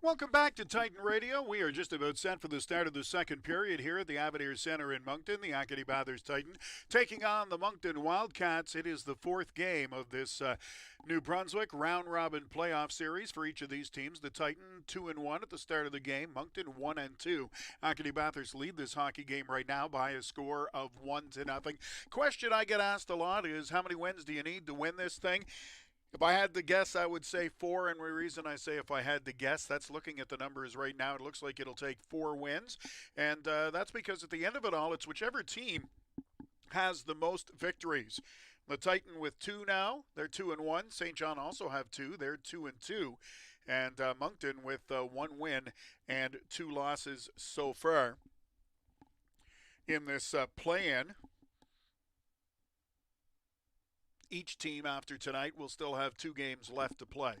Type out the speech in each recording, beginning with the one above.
Welcome back to Titan Radio. We are just about set for the start of the second period here at the Avenir Center in Moncton. The Acadie-Bathurst Titan taking on the Moncton Wildcats. It is the fourth game of this New Brunswick round-robin playoff series for each of these teams. The Titan 2-1 at the start of the game. Moncton 1-2. Acadie-Bathurst lead this hockey game right now by a score of 1-0. Question I get asked a lot is, how many wins do you need to win this thing? If I had to guess, I would say 4, and the reason I say if I had to guess, that's looking at the numbers right now. It looks like it'll take 4 wins, and that's because at the end of it all, it's whichever team has the most victories. The Titan with 2 now, they're 2-1. St. John also have 2, they're 2-2. And Moncton with 1 win and 2 losses so far in this play-in. Each team after tonight will still have 2 games left to play.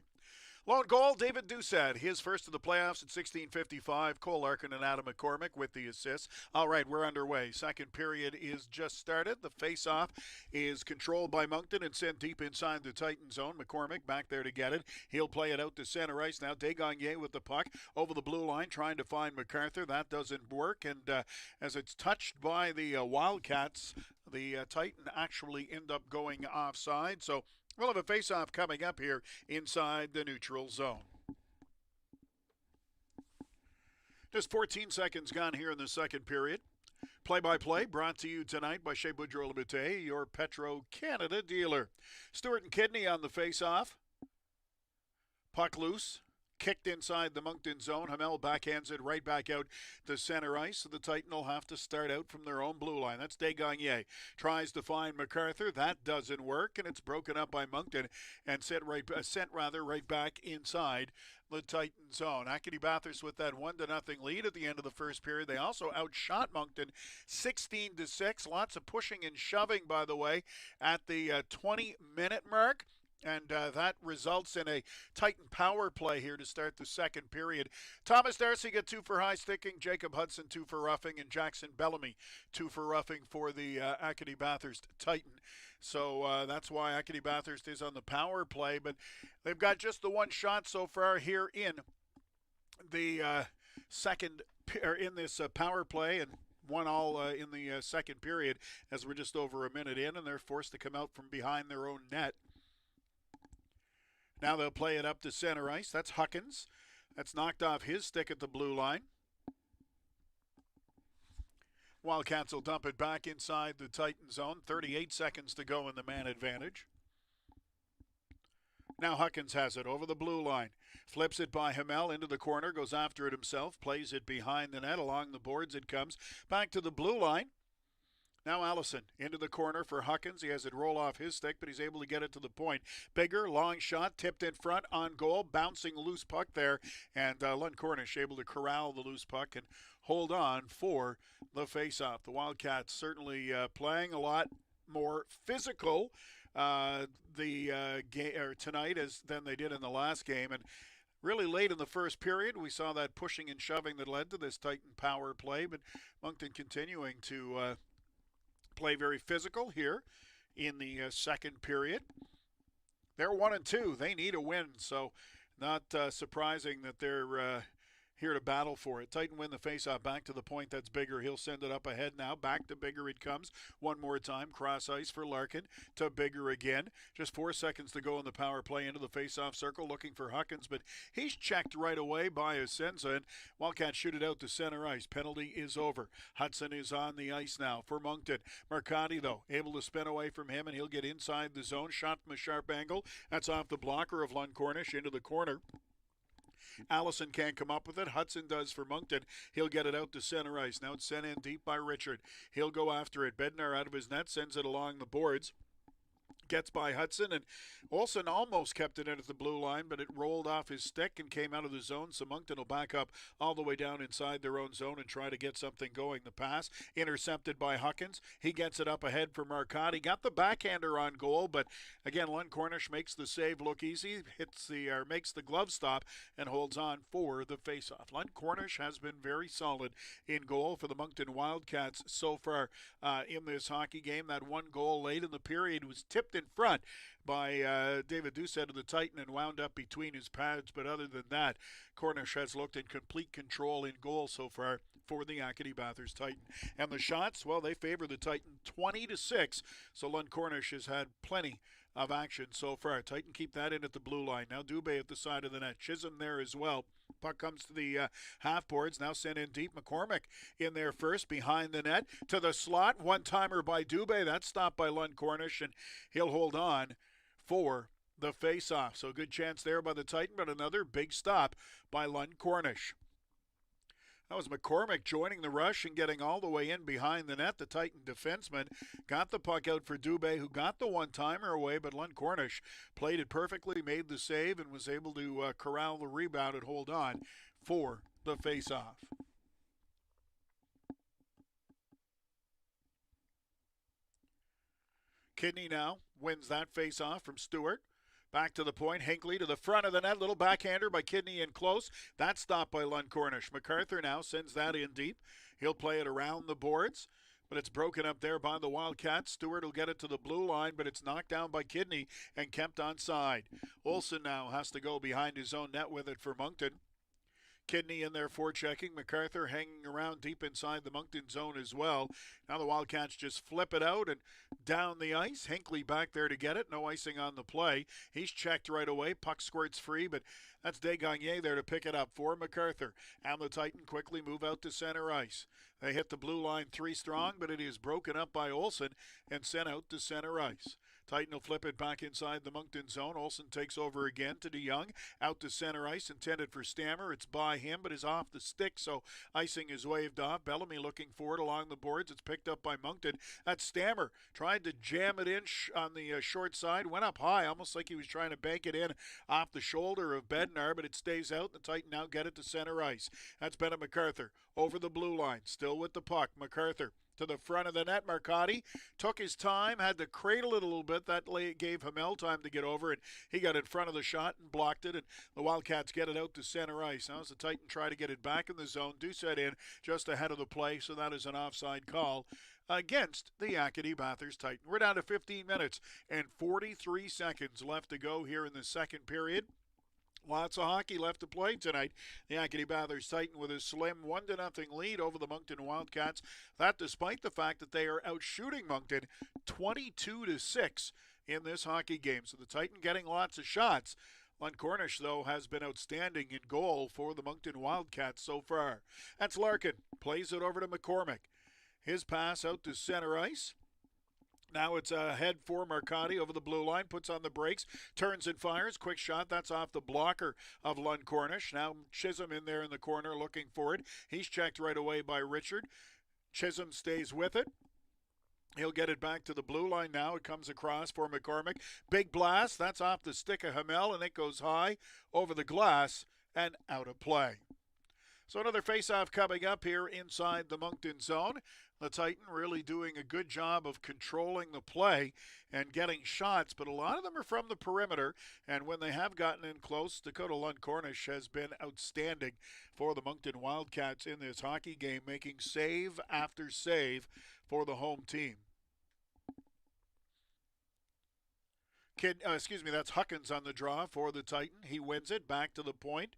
Lone goal, David Doucette, his first of the playoffs at 16:55. Cole Larkin and Adam McCormick with the assists. All right, we're underway. Second period is just started. The face-off is controlled by Moncton and sent deep inside the Titan zone. McCormick back there to get it. He'll play it out to center ice now. Desgagne with the puck over the blue line trying to find MacArthur. That doesn't work, and as it's touched by the Wildcats, the Titan actually end up going offside. So we'll have a face-off coming up here inside the neutral zone. Just 14 seconds gone here in the second period. Play-by-play brought to you tonight by Chez Boudreau Limité, your Petro-Canada dealer. Stewart and Kidney on the face-off. Puck loose. Kicked inside the Moncton zone. Hamel backhands it right back out to center ice. So the Titan will have to start out from their own blue line. That's Desgagne. Tries to find MacArthur. That doesn't work, and it's broken up by Moncton and sent right back inside the Titan zone. Acadie-Bathurst with that 1-0 lead at the end of the first period. They also outshot Moncton 16-6. Lots of pushing and shoving, by the way, at the 20-minute mark. And that results in a Titan power play here to start the second period. Thomas Darcy got 2 for high sticking, Jacob Hudson 2 for roughing, and Jackson Bellamy 2 for roughing for the Acadie-Bathurst Titan. So that's why Acadie-Bathurst is on the power play, but they've got just the 1 shot so far here in the in this power play, and 1 all in the second period as we're just over a minute in, and they're forced to come out from behind their own net. Now they'll play it up to center ice. That's Huckins. That's knocked off his stick at the blue line. Wildcats will dump it back inside the Titan zone. 38 seconds to go in the man advantage. Now Huckins has it over the blue line. Flips it by Hamel into the corner. Goes after it himself. Plays it behind the net. Along the boards it comes. Back to the blue line. Now Allison into the corner for Huckins. He has it roll off his stick, but he's able to get it to the point. Bigger, long shot, tipped in front, on goal, bouncing loose puck there. And Lund Cornish able to corral the loose puck and hold on for the faceoff. The Wildcats certainly playing a lot more physical tonight than they did in the last game. And really late in the first period, we saw that pushing and shoving that led to this Titan power play. But Moncton continuing to play very physical here in the second period. They're 1-2. They need a win, so not surprising that they're here to battle for it. Titan win the faceoff back to the point. That's Bigger. He'll send it up ahead now. Back to Bigger it comes. One more time. Cross ice for Larkin to Bigger again. Just 4 seconds to go in the power play into the faceoff circle looking for Huckins, but he's checked right away by Asenza, and Wildcats shoot it out to center ice. Penalty is over. Hudson is on the ice now for Moncton. Mercati, though, able to spin away from him, and he'll get inside the zone. Shot from a sharp angle. That's off the blocker of Lund Cornish into the corner. Allison can't come up with it. Hudson does for Moncton. He'll get it out to center ice. Now it's sent in deep by Richard. He'll go after it. Bednar out of his net, sends it along the boards. Gets by Hudson, and Olsen almost kept it in at the blue line, but it rolled off his stick and came out of the zone, so Moncton will back up all the way down inside their own zone and try to get something going. The pass intercepted by Huckins. He gets it up ahead for Marcotti. Got the backhander on goal, but again, Lund Cornish makes the save look easy, makes the glove stop, and holds on for the faceoff. Lund Cornish has been very solid in goal for the Moncton Wildcats so far in this hockey game. That 1 goal late in the period was tipped in front by David Doucette of the Titan and wound up between his pads. But other than that, Cornish has looked in complete control in goal so far for the Acadie-Bathurst Titan. And the shots, well, they favor the Titan 20-6. So Lund Cornish has had plenty of action so far. Titan keep that in at the blue line. Now Dubé at the side of the net. Chisholm there as well. Puck comes to the half boards. Now sent in deep. McCormick in there first behind the net. To the slot. One-timer by Dubé. That's stopped by Lund Cornish, and he'll hold on for the face-off. So good chance there by the Titan, but another big stop by Lund Cornish. That was McCormick joining the rush and getting all the way in behind the net. The Titan defenseman got the puck out for Dubé, who got the one-timer away, but Lund Cornish played it perfectly, made the save, and was able to corral the rebound and hold on for the face-off. Kidney now wins that face-off from Stewart. Back to the point. Hinckley to the front of the net. Little backhander by Kidney in close. That's stopped by Lund Cornish. MacArthur now sends that in deep. He'll play it around the boards, but it's broken up there by the Wildcats. Stewart will get it to the blue line, but it's knocked down by Kidney and kept onside. Olsen now has to go behind his own net with it for Moncton. Kidney in there forechecking. MacArthur hanging around deep inside the Moncton zone as well. Now the Wildcats just flip it out and down the ice. Hinckley back there to get it. No icing on the play. He's checked right away. Puck squirts free, but that's Desgagne there to pick it up for MacArthur. And the Titan quickly move out to center ice. They hit the blue line 3 strong, but it is broken up by Olsen and sent out to center ice. Titan will flip it back inside the Moncton zone. Olsen takes over again to DeYoung. Out to center ice, intended for Stammer. It's by him, but is off the stick, so icing is waved off. Bellamy looking for it along the boards. It's picked up by Moncton. That's Stammer. Tried to jam it in on the short side. Went up high, almost like he was trying to bank it in off the shoulder of Bednar, but it stays out. The Titan now get it to center ice. That's Bennett MacArthur over the blue line. Still with the puck. MacArthur to the front of the net. Marcotti took his time, had to cradle it a little bit. That gave Hamel time to get over, and he got in front of the shot and blocked it, and the Wildcats get it out to center ice. Now as the Titan try to get it back in the zone, Doucette in just ahead of the play, so that is an offside call against the Acadie-Bathurst Titan. We're down to 15 minutes and 43 seconds left to go here in the second period. Lots of hockey left to play tonight. The Acadie-Bathurst Titan with a slim 1-0 lead over the Moncton Wildcats. That despite the fact that they are out shooting Moncton 22-6 in this hockey game. So the Titan getting lots of shots. Lund Cornish, though, has been outstanding in goal for the Moncton Wildcats so far. That's Larkin. Plays it over to McCormick. His pass out to center ice. Now it's ahead for Marcotti over the blue line, puts on the brakes, turns and fires. Quick shot, that's off the blocker of Lund Cornish. Now Chisholm in there in the corner looking for it. He's checked right away by Richard. Chisholm stays with it. He'll get it back to the blue line now. It comes across for McCormick. Big blast, that's off the stick of Hamel, and it goes high over the glass and out of play. So another face-off coming up here inside the Moncton zone. The Titan really doing a good job of controlling the play and getting shots, but a lot of them are from the perimeter, and when they have gotten in close, Dakota Lund Cornish has been outstanding for the Moncton Wildcats in this hockey game, making save after save for the home team. That's Huckins on the draw for the Titan. He wins it back to the point.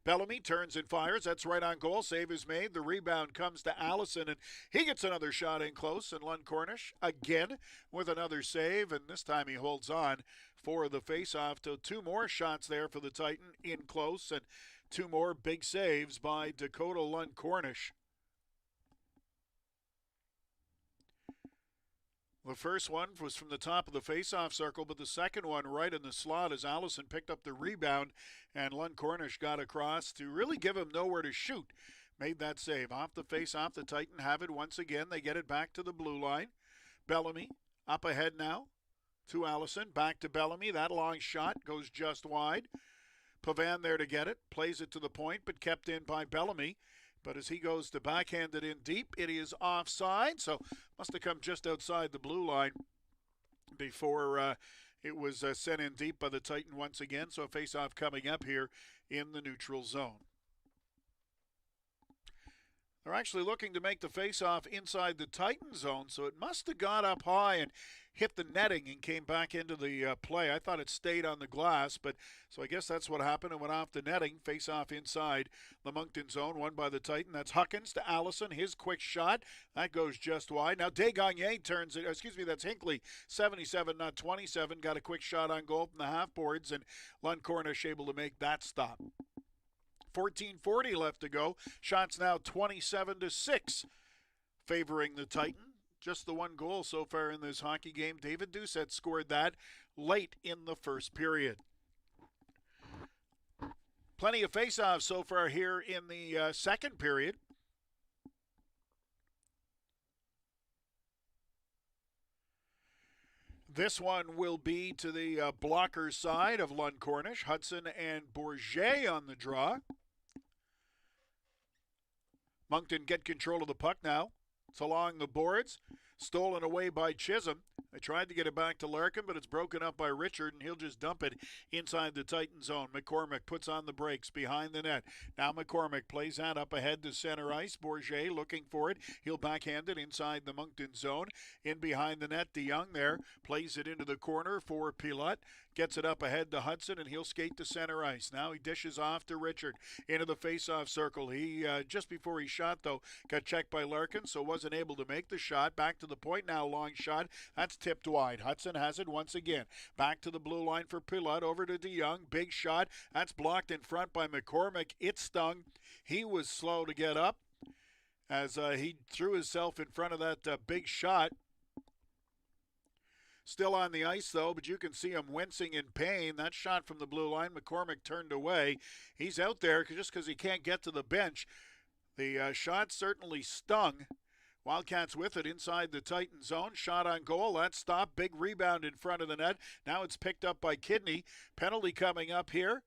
Bellamy turns and fires. That's right on goal. Save is made. The rebound comes to Allison, and he gets another shot in close. And Lund Cornish again with another save, and this time he holds on for the face-off. So 2 more shots there for the Titan in close, and 2 more big saves by Dakota Lund Cornish. The first one was from the top of the face-off circle, but the second one right in the slot as Allison picked up the rebound, and Lund Cornish got across to really give him nowhere to shoot. Made that save. Off the face-off, the Titan have it once again. They get it back to the blue line. Bellamy up ahead now to Allison. Back to Bellamy. That long shot goes just wide. Pavan there to get it. Plays it to the point, but kept in by Bellamy. But as he goes to backhand it in deep, it is offside. So must have come just outside the blue line before it was sent in deep by the Titan once again. So a face-off coming up here in the neutral zone. They're actually looking to make the face-off inside the Titan zone, so it must have got up high, and hit the netting and came back into the play. I thought it stayed on the glass, but so I guess that's what happened. It went off the netting. Face off inside the Moncton zone, won by the Titan. That's Huckins to Allison. His quick shot. That goes just wide. Now Desgagne turns it. Excuse me, that's Hinckley. 77, not 27. Got a quick shot on goal from the half boards, and Lund Cornish able to make that stop. 14:40 left to go. Shots now 27-6, favoring the Titan. Just the one goal so far in this hockey game. David Doucette scored that late in the first period. Plenty of face-offs so far here in the second period. This one will be to the blocker side of Lund Cornish. Hudson and Bourget on the draw. Moncton get control of the puck now. It's along the boards. Stolen away by Chisholm. They tried to get it back to Larkin, but it's broken up by Richard, and he'll just dump it inside the Titan zone. McCormick puts on the brakes behind the net. Now McCormick plays that up ahead to center ice. Bourget looking for it. He'll backhand it inside the Moncton zone. In behind the net, DeYoung there. Plays it into the corner for Pilote. Gets it up ahead to Hudson, and he'll skate to center ice. Now he dishes off to Richard into the face-off circle. He, just before he shot, though, got checked by Larkin, so wasn't able to make the shot. Back to the point now, long shot. That's tipped wide. Hudson has it once again. Back to the blue line for Pilote. Over to DeYoung. Big shot. That's blocked in front by McCormick. It stung. He was slow to get up as he threw himself in front of that big shot. Still on the ice, though, but you can see him wincing in pain. That shot from the blue line, McCormick turned away. He's out there just because he can't get to the bench. The shot certainly stung. Wildcats with it inside the Titan zone. Shot on goal. That stopped. Big rebound in front of the net. Now it's picked up by Kidney. Penalty coming up here.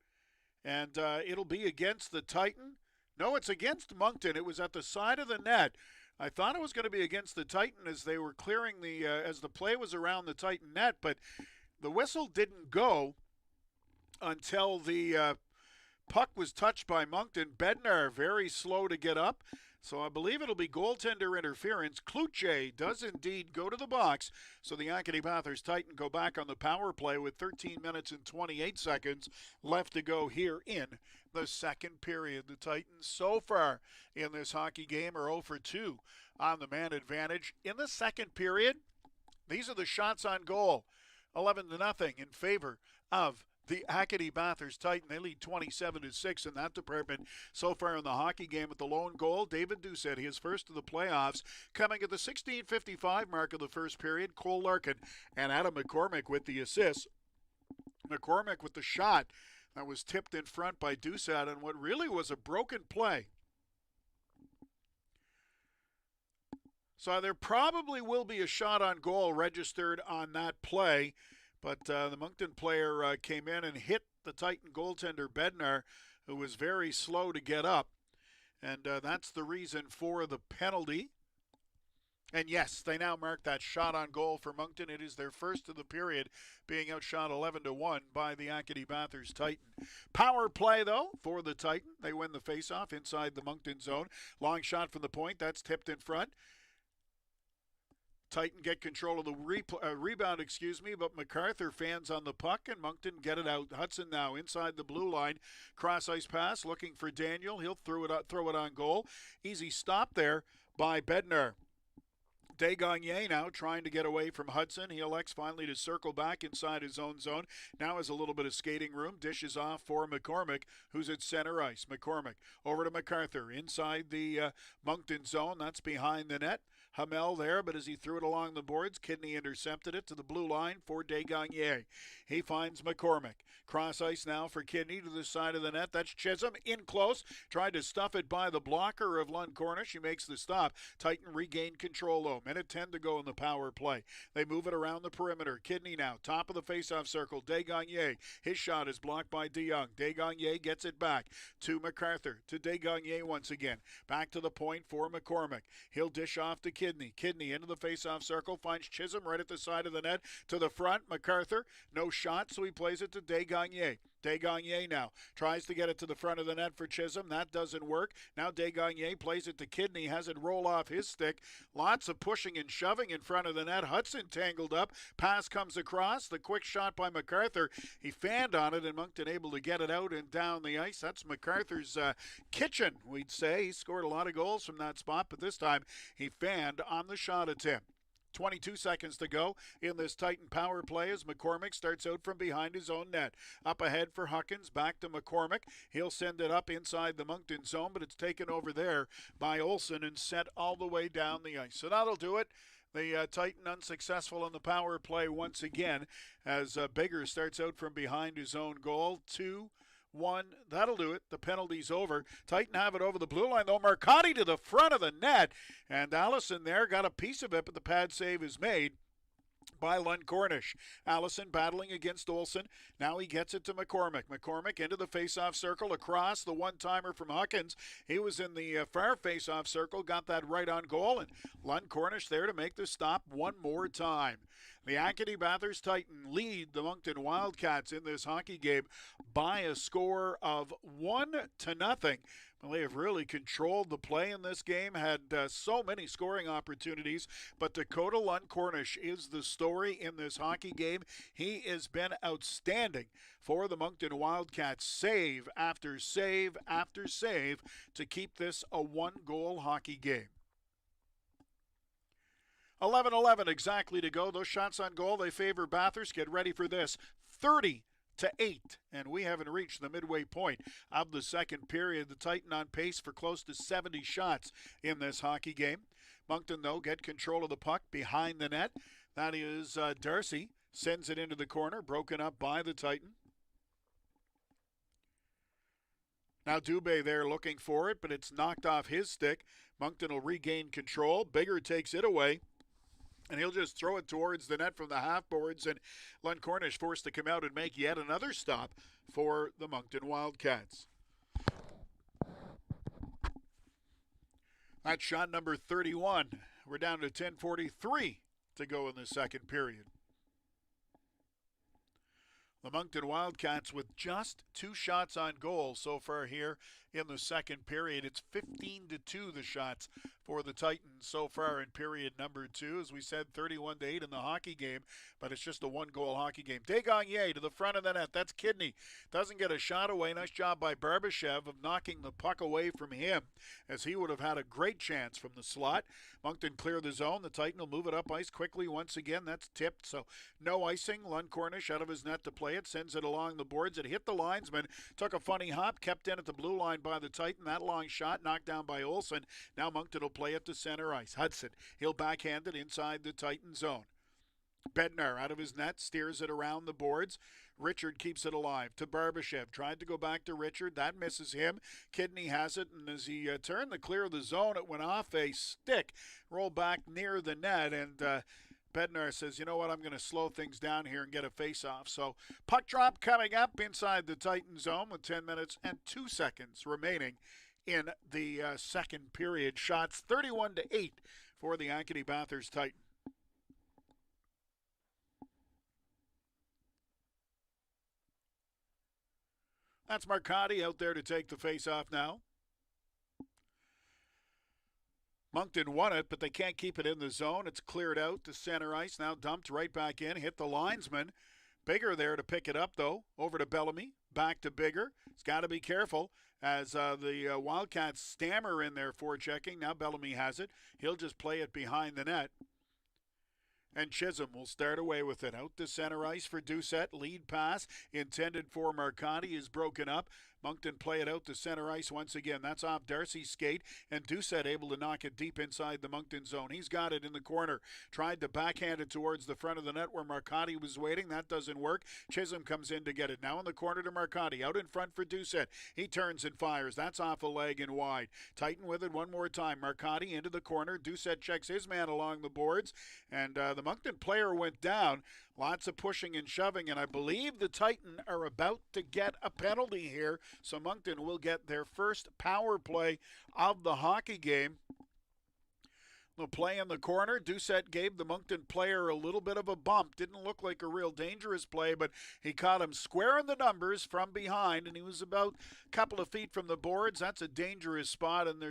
And it'll be against the Titan. No, it's against Moncton. It was at the side of the net. I thought it was going to be against the Titan as they were clearing the, as the play was around the Titan net, but the whistle didn't go until the puck was touched by Moncton. Bednar very slow to get up, so I believe it'll be goaltender interference. Kluche does indeed go to the box, so the Acadie-Bathurst Titan go back on the power play with 13 minutes and 28 seconds left to go here in the second period. The Titans so far in this hockey game are 0 for 2 on the man advantage. In the second period, these are the shots on goal. 11-0 in favor of the Acadie-Bathurst Titan. They lead 27-6 in that department so far in the hockey game. With the lone goal, David Doucette, his first of the playoffs, coming at the 16:55 mark of the first period. Cole Larkin and Adam McCormick with the assists. McCormick with the shot that was tipped in front by Doucette on what really was a broken play. So there probably will be a shot on goal registered on that play. But the Moncton player came in and hit the Titan goaltender Bednar, who was very slow to get up. And that's the reason for the penalty. And yes, they now mark that shot on goal for Moncton. It is their first of the period, being outshot 11-1 by the Acadie-Bathurst Titan. Power play, though, for the Titan. They win the faceoff inside the Moncton zone. Long shot from the point. That's tipped in front. Titan get control of the rebound, but MacArthur fans on the puck, and Moncton get it out. Hudson now inside the blue line. Cross-ice pass, looking for Daniel. He'll throw it on goal. Easy stop there by Bednar. Desgagne now trying to get away from Hudson. He elects finally to circle back inside his own zone. Now has a little bit of skating room. Dishes off for McCormick, who's at center ice. McCormick over to MacArthur inside the Moncton zone. That's behind the net. Hamel there, but as he threw it along the boards, Kidney intercepted it to the blue line for Desgagne. He finds McCormick. Cross ice now for Kidney to the side of the net. That's Chisholm in close. Tried to stuff it by the blocker of Lund Cornish. He makes the stop. Titan regained control though. Minute 10 to go in the power play. They move it around the perimeter. Kidney now, top of the faceoff circle. Desgagne. His shot is blocked by DeYoung. Desgagne gets it back to MacArthur. To Desgagne once again. Back to the point for McCormick. He'll dish off to Kidney. Kidney into the faceoff circle. Finds Chisholm right at the side of the net. To the front. MacArthur. No shot, so he plays it to Desgagne. Desgagne now tries to get it to the front of the net for Chisholm. That doesn't work. Now Desgagne plays it to Kidney, has it roll off his stick. Lots of pushing and shoving in front of the net. Hudson tangled up. Pass comes across. The quick shot by MacArthur. He fanned on it, and Moncton able to get it out and down the ice. That's MacArthur's kitchen, we'd say. He scored a lot of goals from that spot, but this time he fanned on the shot attempt. 22 seconds to go in this Titan power play as McCormick starts out from behind his own net. Up ahead for Huckins, back to McCormick. He'll send it up inside the Moncton zone, but it's taken over there by Olsen and set all the way down the ice. So that'll do it. The Titan unsuccessful on the power play once again as Bigger starts out from behind his own goal. 2-1. That'll do it. The penalty's over. Titan have it over the blue line, though. Marcotti to the front of the net. And Allison there got a piece of it, but the pad save is made by Lund Cornish. Allison battling against Olsen. Now he gets it to McCormick. McCormick into the face-off circle, across the one-timer from Huckins. He was in the far face-off circle, got that right on goal, and Lund Cornish there to make the stop one more time. The Acadie-Bathurst Titan lead the Moncton Wildcats in this hockey game by a score of 1-0. Well, they have really controlled the play in this game, had so many scoring opportunities, but Dakota Lund Cornish is the story in this hockey game. He has been outstanding for the Moncton Wildcats, save after save after save to keep this a one-goal hockey game. 11-11 exactly to go. Those shots on goal, they favor Bathurst. Get ready for this. 30-8, and we haven't reached the midway point of the second period. The Titan on pace for close to 70 shots in this hockey game. Moncton, though, get control of the puck behind the net. That is Darcy. Sends it into the corner, broken up by the Titan. Now Dubé there looking for it, but it's knocked off his stick. Moncton will regain control. Bigger takes it away. And he'll just throw it towards the net from the half boards, and Lund Cornish forced to come out and make yet another stop for the Moncton Wildcats. That's shot number 31. We're down to 10:43 to go in the second period. The Moncton Wildcats with just 2 shots on goal so far here in the second period. It's 15-2 the shots for the Titans so far in period number 2. As we said, 31-8 in the hockey game, but it's just a one-goal hockey game. Desgagne to the front of the net. That's Kidney. Doesn't get a shot away. Nice job by Barbashev of knocking the puck away from him, as he would have had a great chance from the slot. Moncton clear the zone. The Titan will move it up ice quickly once again. That's tipped, so no icing. Lund Cornish out of his net to play it. Sends it along the boards. It hit the linesman. Took a funny hop. Kept in at the blue line by the Titan. That long shot knocked down by Olsen. Now Moncton will play it to center ice. Hudson, he'll backhand it inside the Titan zone. Bednar out of his net, steers it around the boards. Richard keeps it alive to Barbashev. Tried to go back to Richard. That misses him. Kidney has it, and as he turned to clear the zone, it went off a stick. Rolled back near the net, and Bednar says, you know what, I'm going to slow things down here and get a face-off. So puck drop coming up inside the Titan zone with 10 minutes and 2 seconds remaining in the second period. Shots 31-8 for the Acadie-Bathurst Titan. That's Marcotti out there to take the face-off now. Moncton won it, but they can't keep it in the zone. It's cleared out to center ice, now dumped right back in, hit the linesman. Bigger there to pick it up, though. Over to Bellamy, back to Bigger. He's got to be careful as the Wildcats stammer in there for checking. Now Bellamy has it. He'll just play it behind the net. And Chisholm will start away with it. Out to center ice for Doucette. Lead pass intended for Marcotti is broken up. Moncton play it out to center ice once again. That's off Darcy's skate, and Doucette able to knock it deep inside the Moncton zone. He's got it in the corner. Tried to backhand it towards the front of the net where Marcotti was waiting. That doesn't work. Chisholm comes in to get it. Now in the corner to Marcotti. Out in front for Doucette. He turns and fires. That's off a leg and wide. Titan with it one more time. Marcotti into the corner. Doucette checks his man along the boards, and the Moncton player went down. Lots of pushing and shoving, and I believe the Titan are about to get a penalty here, so Moncton will get their first power play of the hockey game. The play in the corner, Doucette gave the Moncton player a little bit of a bump. Didn't look like a real dangerous play, but he caught him square in the numbers from behind, and he was about a couple of feet from the boards. That's a dangerous spot, and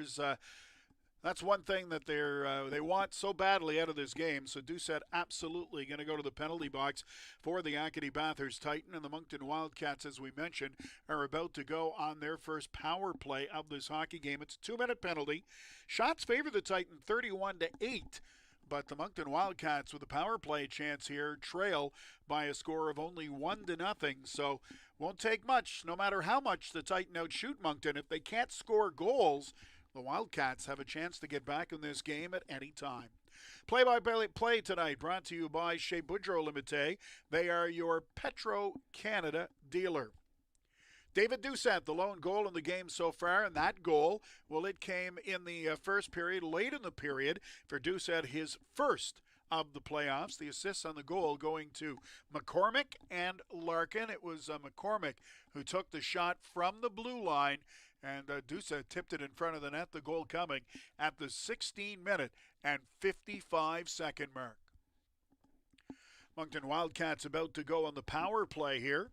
that's one thing that they want so badly out of this game. So Doucette absolutely going to go to the penalty box for the Acadie-Bathurst Titan. And the Moncton Wildcats, as we mentioned, are about to go on their first power play of this hockey game. It's a 2-minute penalty. Shots favor the Titan 31-8. But the Moncton Wildcats, with a power play chance here, trail by a score of only 1-0. So won't take much, no matter how much the Titan outshoot Moncton. If they can't score goals, the Wildcats have a chance to get back in this game at any time. Play-by-play tonight brought to you by Chez Boudreau Limité. They are your Petro-Canada dealer. David Doucette, the lone goal in the game so far, and that goal, well, it came in the first period, late in the period, for Doucette, his first of the playoffs. The assists on the goal going to McCormick and Larkin. It was McCormick who took the shot from the blue line, and Doucette tipped it in front of the net, the goal coming at the 16-minute and 55-second mark. Moncton Wildcats about to go on the power play here.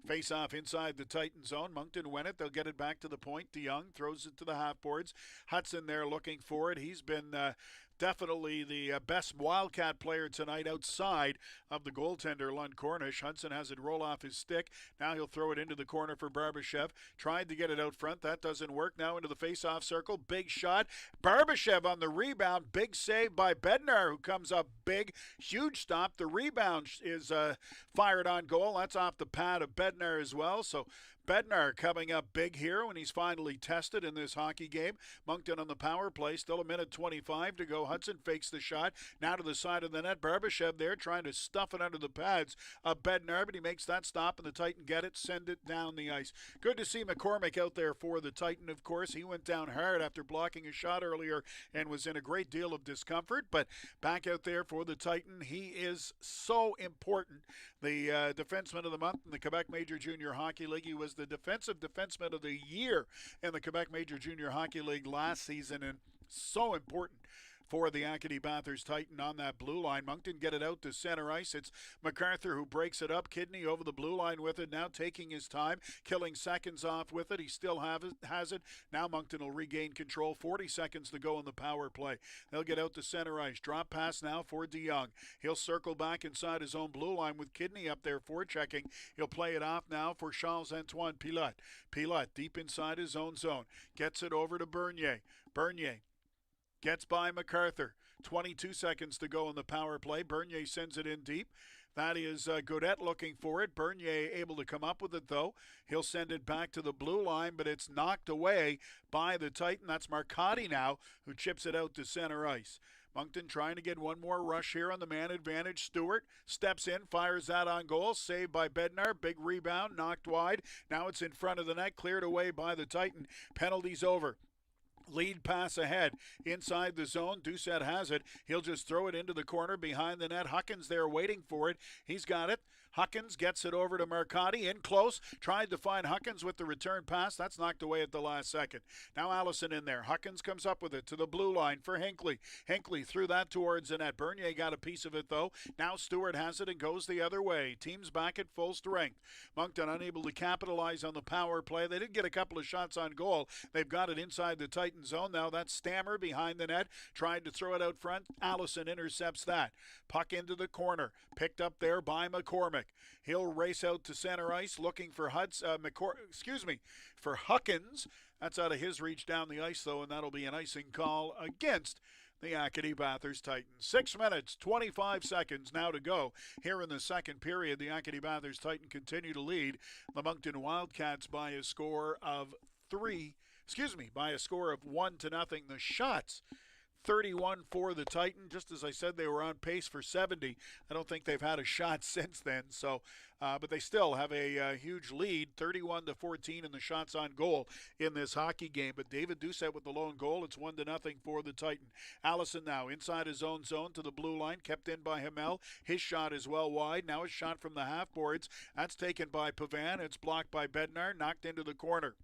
Face off inside the Titan zone. Moncton win it. They'll get it back to the point. DeYoung throws it to the half boards. Hudson there looking for it. He's been definitely the best Wildcat player tonight outside of the goaltender, Lund Cornish. Hudson has it roll off his stick. Now he'll throw it into the corner for Barbashev. Tried to get it out front. That doesn't work. Now into the face-off circle. Big shot. Barbashev on the rebound. Big save by Bednar, who comes up big. Huge stop. The rebound is fired on goal. That's off the pad of Bednar as well. So Bednar coming up big here when he's finally tested in this hockey game. Moncton on the power play. Still a minute 25 to go. Hudson fakes the shot. Now to the side of the net. Barbashev there trying to stuff it under the pads of Bednar, but he makes that stop and the Titan get it, send it down the ice. Good to see McCormick out there for the Titan, of course. He went down hard after blocking a shot earlier and was in a great deal of discomfort, but back out there for the Titan. He is so important. The defenseman of the month in the Quebec Major Junior Hockey League. He was the defensive defenseman of the year in the Quebec Major Junior Hockey League last season, and so important for the Acadie-Bathurst Titan on that blue line. Moncton get it out to center ice. It's MacArthur who breaks it up. Kidney over the blue line with it now, taking his time, killing seconds off with it. He still has it. Now Moncton will regain control. 40 seconds to go in the power play. They'll get out to center ice. Drop pass now for DeYoung. He'll circle back inside his own blue line with Kidney up there forechecking. He'll play it off now for Charles-Antoine Pilote. Pilote deep inside his own zone. Gets it over to Bernier. Bernier gets by MacArthur. 22 seconds to go in the power play. Bernier sends it in deep. That is Gaudette looking for it. Bernier able to come up with it, though. He'll send it back to the blue line, but it's knocked away by the Titan. That's Marcotti now, who chips it out to center ice. Moncton trying to get one more rush here on the man advantage. Stewart steps in, fires that on goal. Saved by Bednar. Big rebound, knocked wide. Now it's in front of the net, cleared away by the Titan. Penalty's over. Lead pass ahead inside the zone. Doucette has it. He'll just throw it into the corner behind the net. Huckins there waiting for it. He's got it. Huckins gets it over to Marcotti. In close. Tried to find Huckins with the return pass. That's knocked away at the last second. Now Allison in there. Huckins comes up with it to the blue line for Hinckley. Hinckley threw that towards the net. Bernier got a piece of it, though. Now Stewart has it and goes the other way. Team's back at full strength. Moncton unable to capitalize on the power play. They did get a couple of shots on goal. They've got it inside the Titan zone. Now that's Stammer behind the net. Tried to throw it out front. Allison intercepts that. Puck into the corner. Picked up there by McCormick. He'll race out to center ice looking for for Huckins. That's out of his reach down the ice, though, and that'll be an icing call against the Acadie-Bathurst Titans. 6 minutes, 25 seconds now to go. Here in the second period, the Acadie-Bathurst Titans continue to lead the Moncton Wildcats by a score of 1-0. The shots 31 for the Titan. Just as I said, they were on pace for 70. I don't think they've had a shot since then. So, but they still have a huge lead, 31-14 in the shots on goal in this hockey game. But David Doucette with the lone goal. It's 1-0 for the Titan. Allison now inside his own zone to the blue line, kept in by Hamel. His shot is well wide. Now a shot from the half boards. That's taken by Pavan. It's blocked by Bednar, knocked into the corner.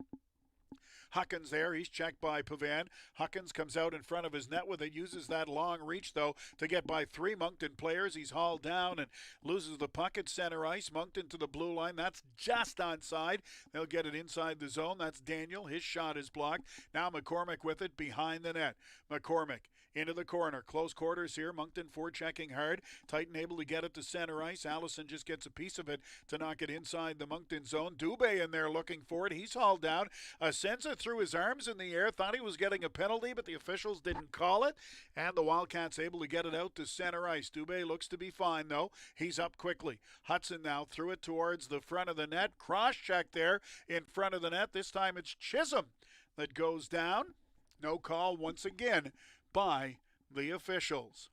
Huckins there. He's checked by Pavan. Huckins comes out in front of his net with it. Uses that long reach, though, to get by 3 Moncton players. He's hauled down and loses the puck at center ice. Moncton to the blue line. That's just onside. They'll get it inside the zone. That's Daniel. His shot is blocked. Now McCormick with it behind the net. McCormick into the corner. Close quarters here. Moncton forechecking hard. Titan able to get it to center ice. Allison just gets a piece of it to knock it inside the Moncton zone. Dubé in there looking for it. He's hauled down. Asenza threw his arms in the air. Thought he was getting a penalty, but the officials didn't call it. And the Wildcats able to get it out to center ice. Dubé looks to be fine, though. He's up quickly. Hudson now threw it towards the front of the net. Cross check there in front of the net. This time it's Chisholm that goes down. No call once again by the officials.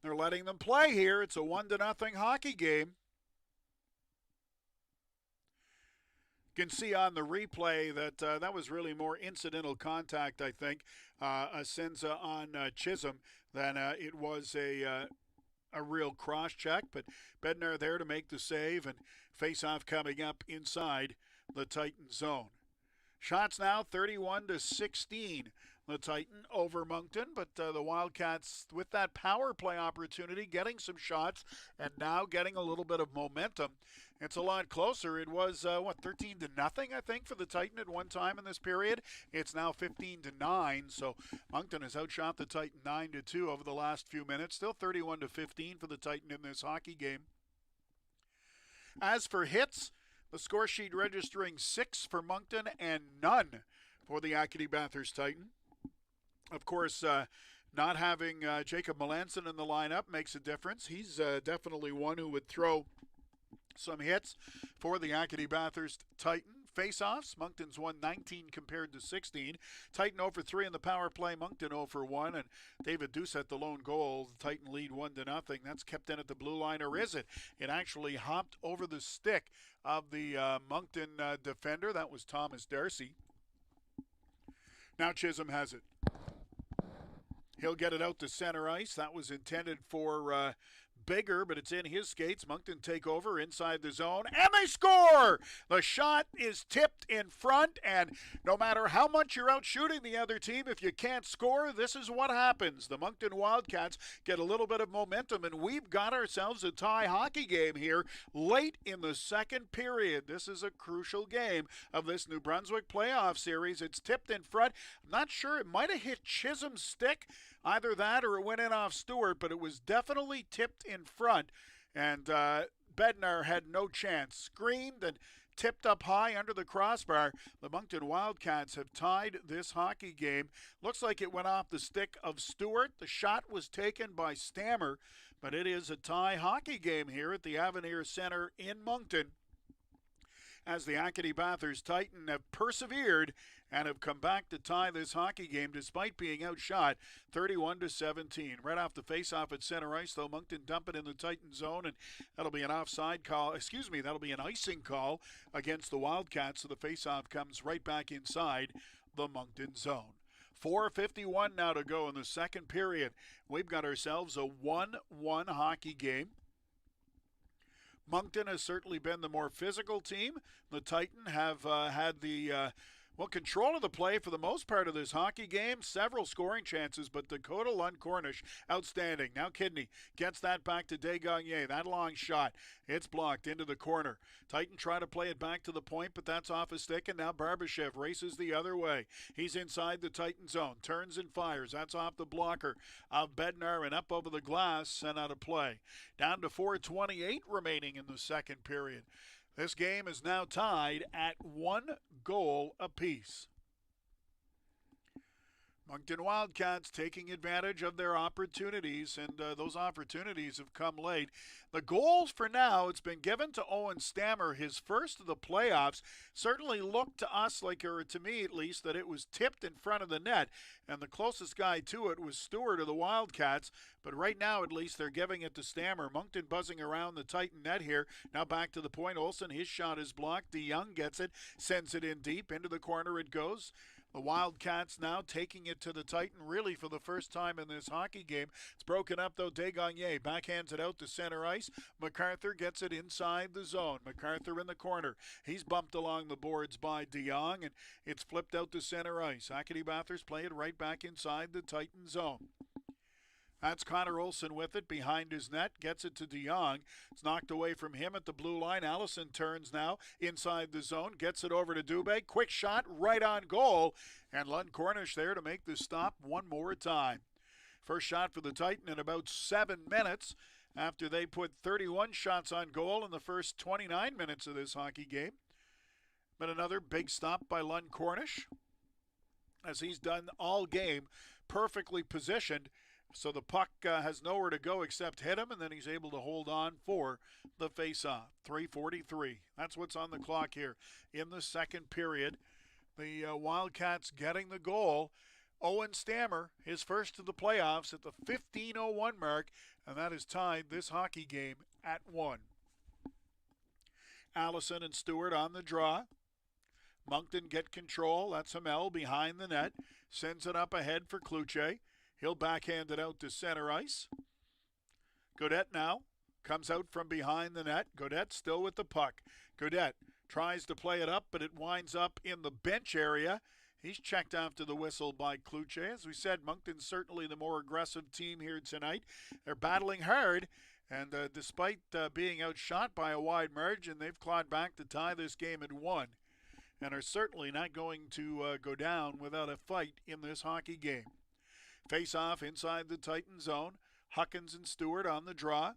They're letting them play here. It's a 1-0 hockey game. You can see on the replay that that was really more incidental contact, I think, Asenza on Chisholm, than it was a real cross check. But Bednar there to make the save, and face-off coming up inside the Titan zone. Shots now 31-16. The Titan over Moncton, but the Wildcats with that power play opportunity, getting some shots, and now getting a little bit of momentum. It's a lot closer. It was 13-0, I think, for the Titan at one time in this period. It's now 15-9. So Moncton has outshot the Titan 9-2 over the last few minutes. Still 31-15 for the Titan in this hockey game. As for hits, the score sheet registering 6 for Moncton and none for the Acadie-Bathurst Titan. Of course, not having Jacob Melanson in the lineup makes a difference. He's definitely one who would throw some hits for the Acadie-Bathurst Titan. Face-offs, Moncton's won 19 compared to 16. Titan 0 for 3 in the power play, Moncton 0 for 1, and David Doucette the lone goal. The Titan lead 1-0. That's kept in at the blue line, or is it? It actually hopped over the stick of the Moncton defender. That was Thomas Darcy. Now Chisholm has it. He'll get it out to center ice. That was intended for Bigger, but it's in his skates. Moncton take over inside the zone, and they score! The shot is tipped in front, and no matter how much you're out shooting the other team, if you can't score, this is what happens. The Moncton Wildcats get a little bit of momentum, and we've got ourselves a tie hockey game here late in the second period. This is a crucial game of this New Brunswick playoff series. It's tipped in front. I'm not sure. It might have hit Chisholm's stick. Either that or it went in off Stewart, but it was definitely tipped in front. And Bednar had no chance. Screened and tipped up high under the crossbar. The Moncton Wildcats have tied this hockey game. Looks like it went off the stick of Stewart. The shot was taken by Stammer, but it is a tie hockey game here at the Avenir Center in Moncton, as the Acadie-Bathurst Titan have persevered and have come back to tie this hockey game despite being outshot 31-17. Right off the face-off at center ice, though, Moncton dump it in the Titan zone, and that'll be an offside call. That'll be an icing call against the Wildcats, so the face-off comes right back inside the Moncton zone. 4:51 now to go in the second period. We've got ourselves a 1-1 hockey game. Moncton has certainly been the more physical team. The Titan have had the control of the play for the most part of this hockey game. Several scoring chances, but Dakota Lund-Cornish, outstanding. Now Kidney gets that back to Desgagne. That long shot, it's blocked into the corner. Titan try to play it back to the point, but that's off a stick, and now Barbashev races the other way. He's inside the Titan zone, turns and fires. That's off the blocker of Bednar and up over the glass, sent out of play. Down to 4:28 remaining in the second period. This game is now tied at 1 goal apiece. Moncton Wildcats taking advantage of their opportunities, and those opportunities have come late. The goals for now, it's been given to Owen Stammer, his first of the playoffs. Certainly looked to us, or to me at least, that it was tipped in front of the net, and the closest guy to it was Stewart of the Wildcats. But right now, at least, they're giving it to Stammer. Moncton buzzing around the Titan net here. Now back to the point. Olsen, his shot is blocked. DeYoung gets it, sends it in deep. Into the corner it goes. The Wildcats now taking it to the Titan really for the first time in this hockey game. It's broken up though. Desgagne backhands it out to center ice. MacArthur gets it inside the zone. MacArthur in the corner. He's bumped along the boards by DeYoung, and it's flipped out to center ice. Acadie-Bathurst play it right back inside the Titan zone. That's Connor Olson with it behind his net. Gets it to DeYoung. It's knocked away from him at the blue line. Allison turns now inside the zone. Gets it over to Dubé. Quick shot right on goal. And Lund Cornish there to make the stop one more time. First shot for the Titan in about 7 minutes after they put 31 shots on goal in the first 29 minutes of this hockey game. But another big stop by Lund Cornish, as he's done all game, perfectly positioned. So the puck has nowhere to go except hit him, and then he's able to hold on for the face-off. 3:43. That's what's on the clock here in the second period. The Wildcats getting the goal. Owen Stammer, his first of the playoffs at the 15:01 mark, and that has tied this hockey game at 1. Allison and Stewart on the draw. Moncton get control. That's Hamel behind the net. Sends it up ahead for Cloutier. He'll backhand it out to center ice. Gaudette now comes out from behind the net. Gaudette still with the puck. Gaudette tries to play it up, but it winds up in the bench area. He's checked after the whistle by Cloutier. As we said, Moncton's certainly the more aggressive team here tonight. They're battling hard, and despite being outshot by a wide margin, they've clawed back to tie this game at 1 and are certainly not going to go down without a fight in this hockey game. Face-off inside the Titan zone. Huckins and Stewart on the draw.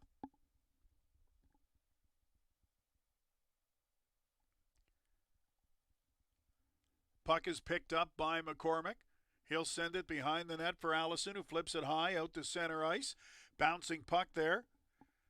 Puck is picked up by McCormick. He'll send it behind the net for Allison, who flips it high out to center ice. Bouncing puck there.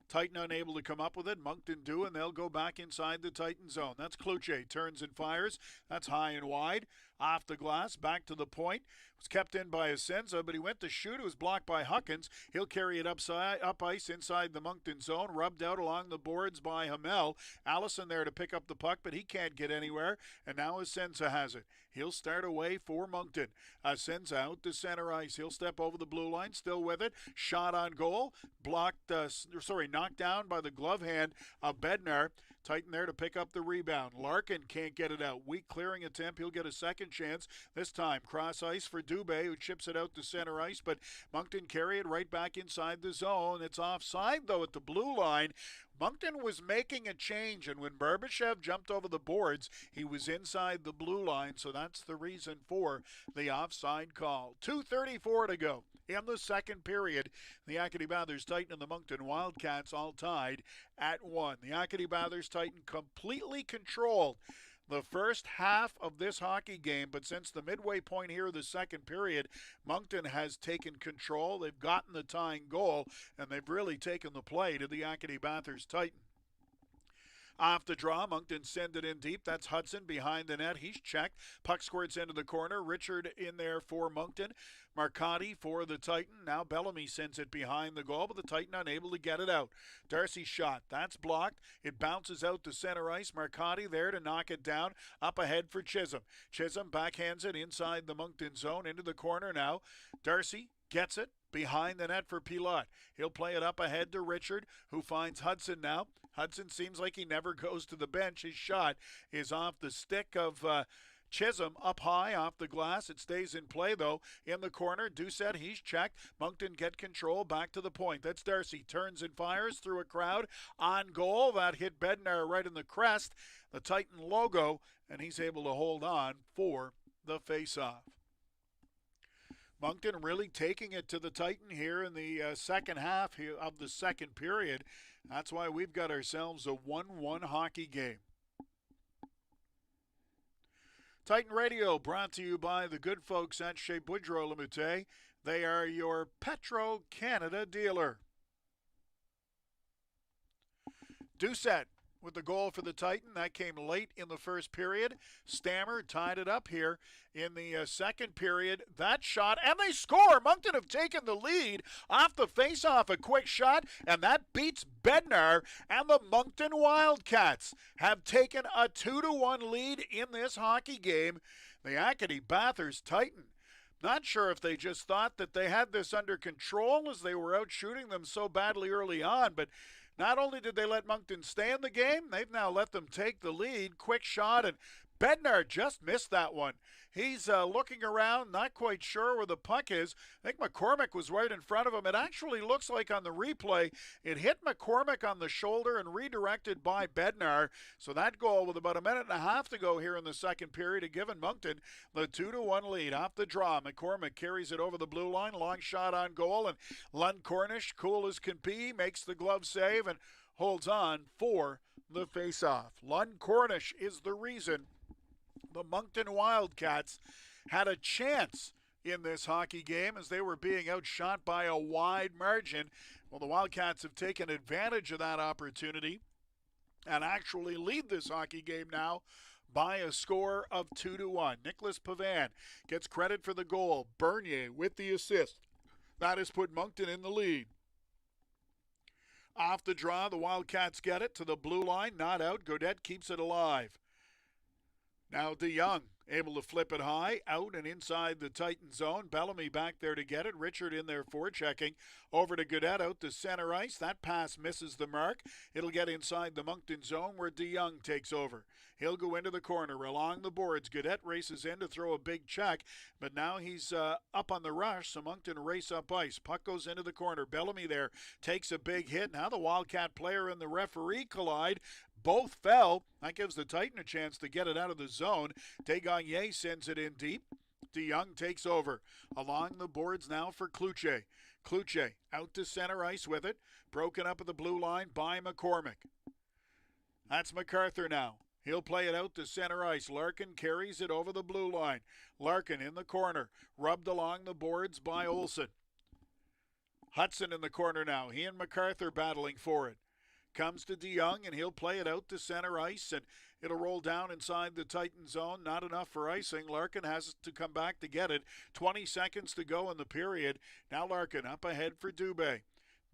Titan unable to come up with it. Moncton do, and they'll go back inside the Titan zone. That's Cloutier. Turns and fires. That's high and wide. Off the glass. Back to the point. It was kept in by Asenza, but he went to shoot. It was blocked by Huckins. He'll carry it up ice inside the Moncton zone. Rubbed out along the boards by Hamel. Allison there to pick up the puck, but he can't get anywhere. And now Asenza has it. He'll start away for Moncton. Asenza out to center ice. He'll step over the blue line. Still with it. Shot on goal. Knocked down by the glove hand of Bednar. Titan there to pick up the rebound. Larkin can't get it out. Weak clearing attempt. He'll get a second chance. This time cross ice for Dubé, who chips it out to center ice, but Moncton carry it right back inside the zone. It's offside though at the blue line. Moncton was making a change, and when Barbashev jumped over the boards, he was inside the blue line, so that's the reason for the offside call. 2:34 to go in the second period. The Acadie-Bathurst Titan and the Moncton Wildcats all tied at 1. The Acadie-Bathurst Titan completely controlled the first half of this hockey game, but since the midway point here of the second period, Moncton has taken control. They've gotten the tying goal, and they've really taken the play to the Acadie-Bathurst Titan. Off the draw, Moncton send it in deep. That's Hudson behind the net. He's checked. Puck squirts into the corner. Richard in there for Moncton. Marcotti for the Titan. Now Bellamy sends it behind the goal, but the Titan unable to get it out. Darcy's shot. That's blocked. It bounces out to center ice. Marcotti there to knock it down. Up ahead for Chisholm. Chisholm backhands it inside the Moncton zone into the corner now. Darcy gets it behind the net for Pilote. He'll play it up ahead to Richard, who finds Hudson now. Hudson seems like he never goes to the bench. His shot is off the stick of Chisholm, up high off the glass. It stays in play, though, in the corner. Doucette, he's checked. Moncton get control back to the point. That's Darcy. Turns and fires through a crowd. On goal. That hit Bednar right in the crest, the Titan logo, and he's able to hold on for the face-off. Moncton really taking it to the Titan here in the second half of the second period. That's why we've got ourselves a 1-1 hockey game. Titan Radio brought to you by the good folks at Chez Boudreau Limited. They are your Petro-Canada dealer. Doucette with the goal for the Titan. That came late in the first period. Stammer tied it up here in the second period. That shot, and they score. Moncton have taken the lead off the faceoff. A quick shot, and that beats Bednar. And the Moncton Wildcats have taken a 2-1 lead in this hockey game. The Acadie-Bathurst Titan, not sure if they just thought that they had this under control as they were out shooting them so badly early on, but not only did they let Moncton stay in the game, they've now let them take the lead. Quick shot, and Bednar just missed that one. He's looking around, not quite sure where the puck is. I think McCormick was right in front of him. It actually looks like on the replay, it hit McCormick on the shoulder and redirected by Bednar. So that goal with about a minute and a half to go here in the second period had given Moncton the 2-1 lead off the draw. McCormick carries it over the blue line, long shot on goal, and Lund Cornish, cool as can be, makes the glove save and holds on for the face-off. Lund Cornish is the reason the Moncton Wildcats had a chance in this hockey game as they were being outshot by a wide margin. Well, the Wildcats have taken advantage of that opportunity and actually lead this hockey game now by a score of 2-1. Nicholas Pavan gets credit for the goal. Bernier with the assist. That has put Moncton in the lead. Off the draw, the Wildcats get it to the blue line, not out. Gaudette keeps it alive. Now DeYoung able to flip it high, out and inside the Titan zone. Bellamy back there to get it. Richard in there forechecking. Over to Gaudette, out to center ice. That pass misses the mark. It'll get inside the Moncton zone where DeYoung takes over. He'll go into the corner along the boards. Gaudette races in to throw a big check, but now he's up on the rush, so Moncton race up ice. Puck goes into the corner. Bellamy there takes a big hit. Now the Wildcat player and the referee collide. Both fell. That gives the Titan a chance to get it out of the zone. Desgagne sends it in deep. DeYoung takes over. Along the boards now for Kluche. Kluche out to center ice with it. Broken up at the blue line by McCormick. That's MacArthur now. He'll play it out to center ice. Larkin carries it over the blue line. Larkin in the corner. Rubbed along the boards by Olsen. Hudson in the corner now. He and MacArthur battling for it. Comes to DeYoung, and he'll play it out to center ice, and it'll roll down inside the Titan zone. Not enough for icing. Larkin has to come back to get it. 20 seconds to go in the period. Now Larkin up ahead for Dubé.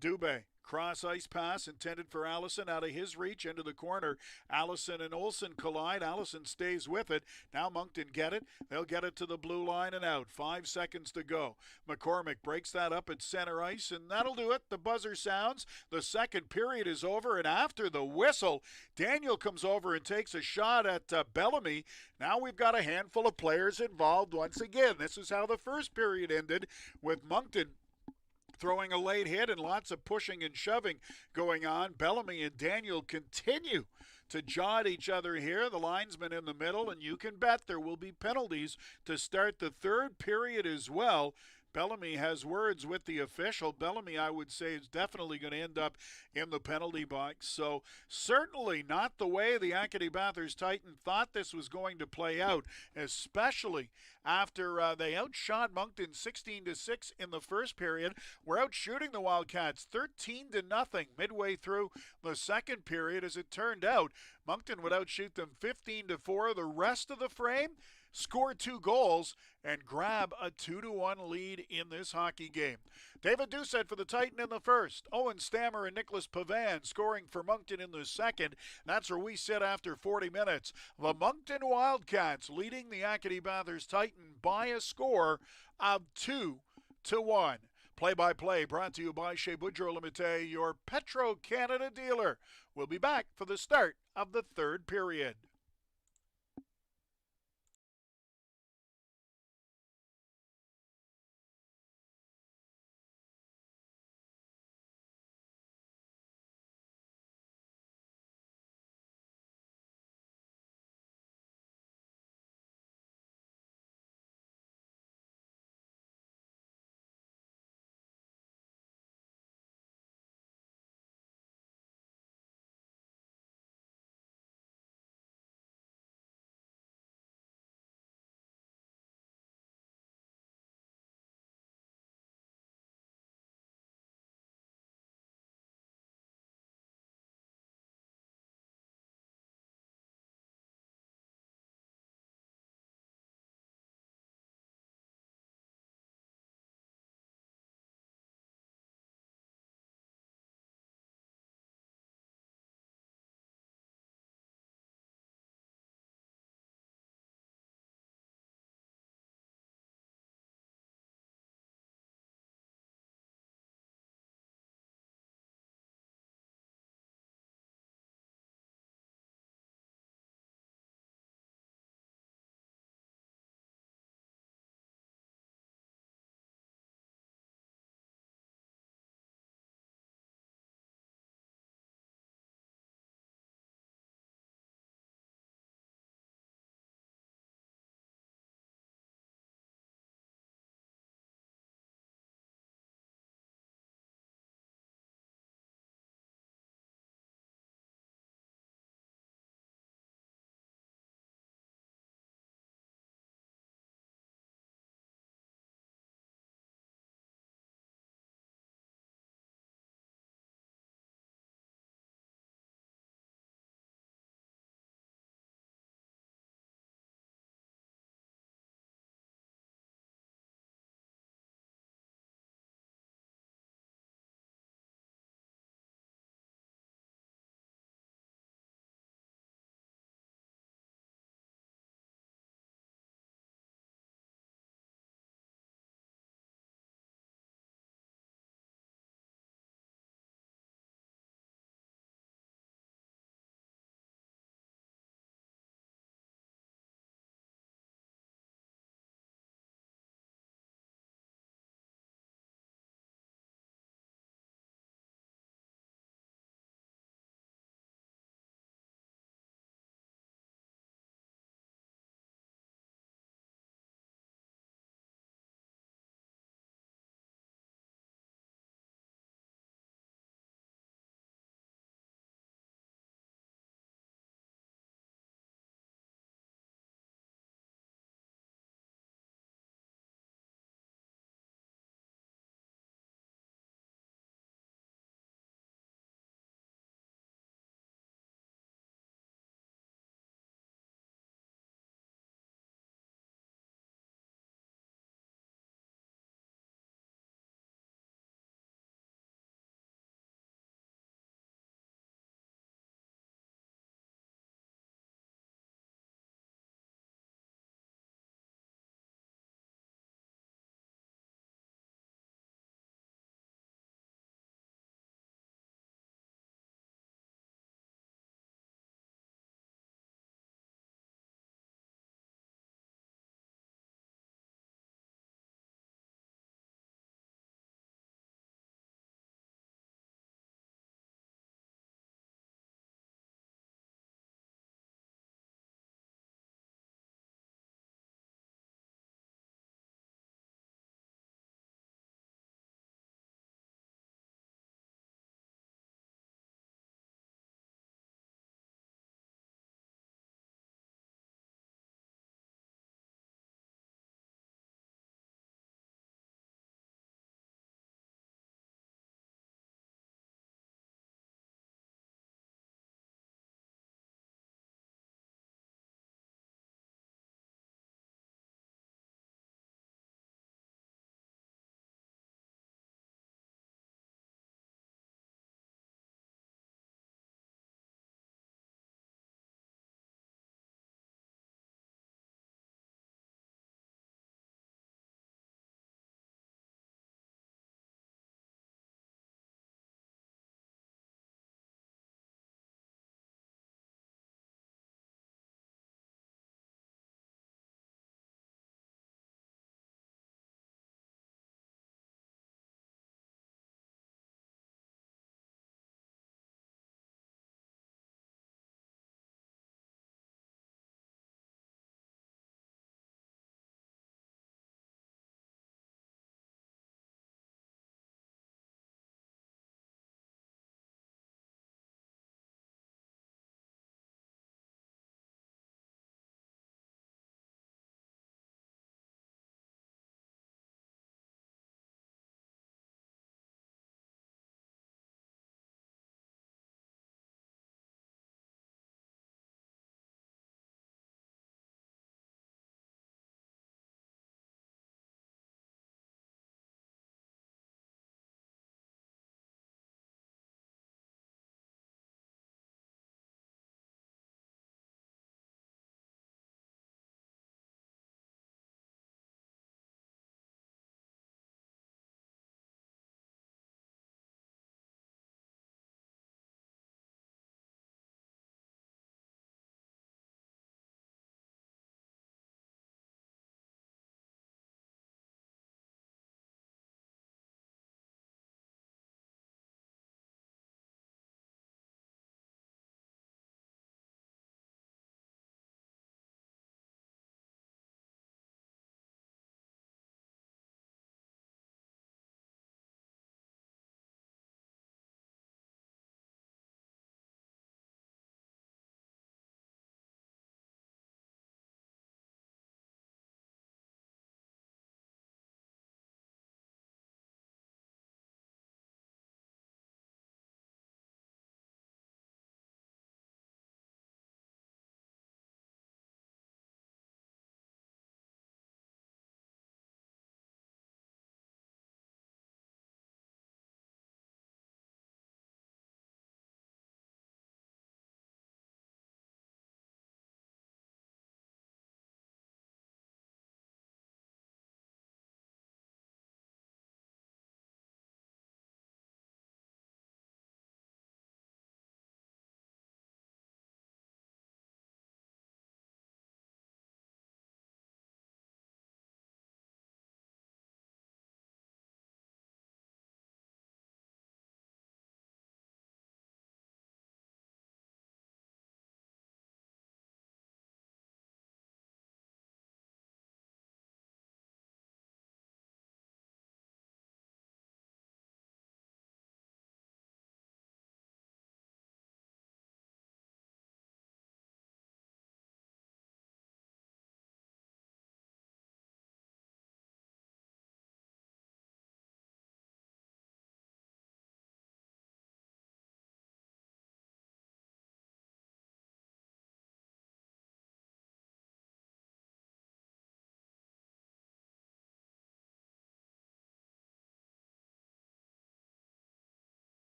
Dubé, cross ice pass intended for Allison, out of his reach into the corner. Allison and Olsen collide. Allison stays with it. Now Moncton get it. They'll get it to the blue line and out. 5 seconds to go. McCormick breaks that up at center ice, and that'll do it. The buzzer sounds. The second period is over, and after the whistle, Daniel comes over and takes a shot at Bellamy. Now we've got a handful of players involved once again. This is how the first period ended, with Moncton throwing a late hit and lots of pushing and shoving going on. Bellamy and Daniel continue to jaw at each other here. The linesman in the middle, and you can bet there will be penalties to start the third period as well. Bellamy has words with the official. Bellamy, I would say, is definitely going to end up in the penalty box. So certainly not the way the Acadie-Bathurst Titan thought this was going to play out, especially after they outshot Moncton 16-6 in the first period. We're out shooting the Wildcats 13-0 midway through the second period. As it turned out, Moncton would outshoot them 15-4 the rest of the frame, score 2 goals, and grab a 2-1 lead in this hockey game. David Doucette for the Titan in the first. Owen Stammer and Nicholas Pavan scoring for Moncton in the second. That's where we sit after 40 minutes. The Moncton Wildcats leading the Acadie-Bathurst Titan by a score of 2-1. Play-by-play brought to you by Chez Boudreau Limité, your Petro-Canada dealer. We'll be back for the start of the third period.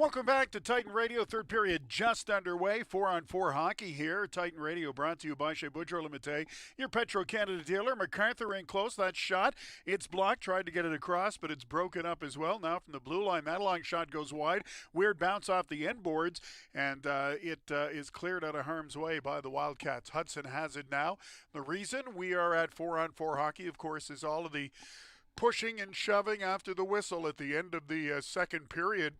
Welcome back to Titan Radio. Third period just underway. 4-on-4 hockey here. Titan Radio brought to you by Chez Boudreaux Limité, your Petro-Canada dealer. MacArthur in close. That shot, it's blocked. Tried to get it across, but it's broken up as well. Now from the blue line, that long shot goes wide. Weird bounce off the end boards, and it is cleared out of harm's way by the Wildcats. Hudson has it now. The reason we are at 4-on-4 hockey, of course, is all of the pushing and shoving after the whistle at the end of the second period.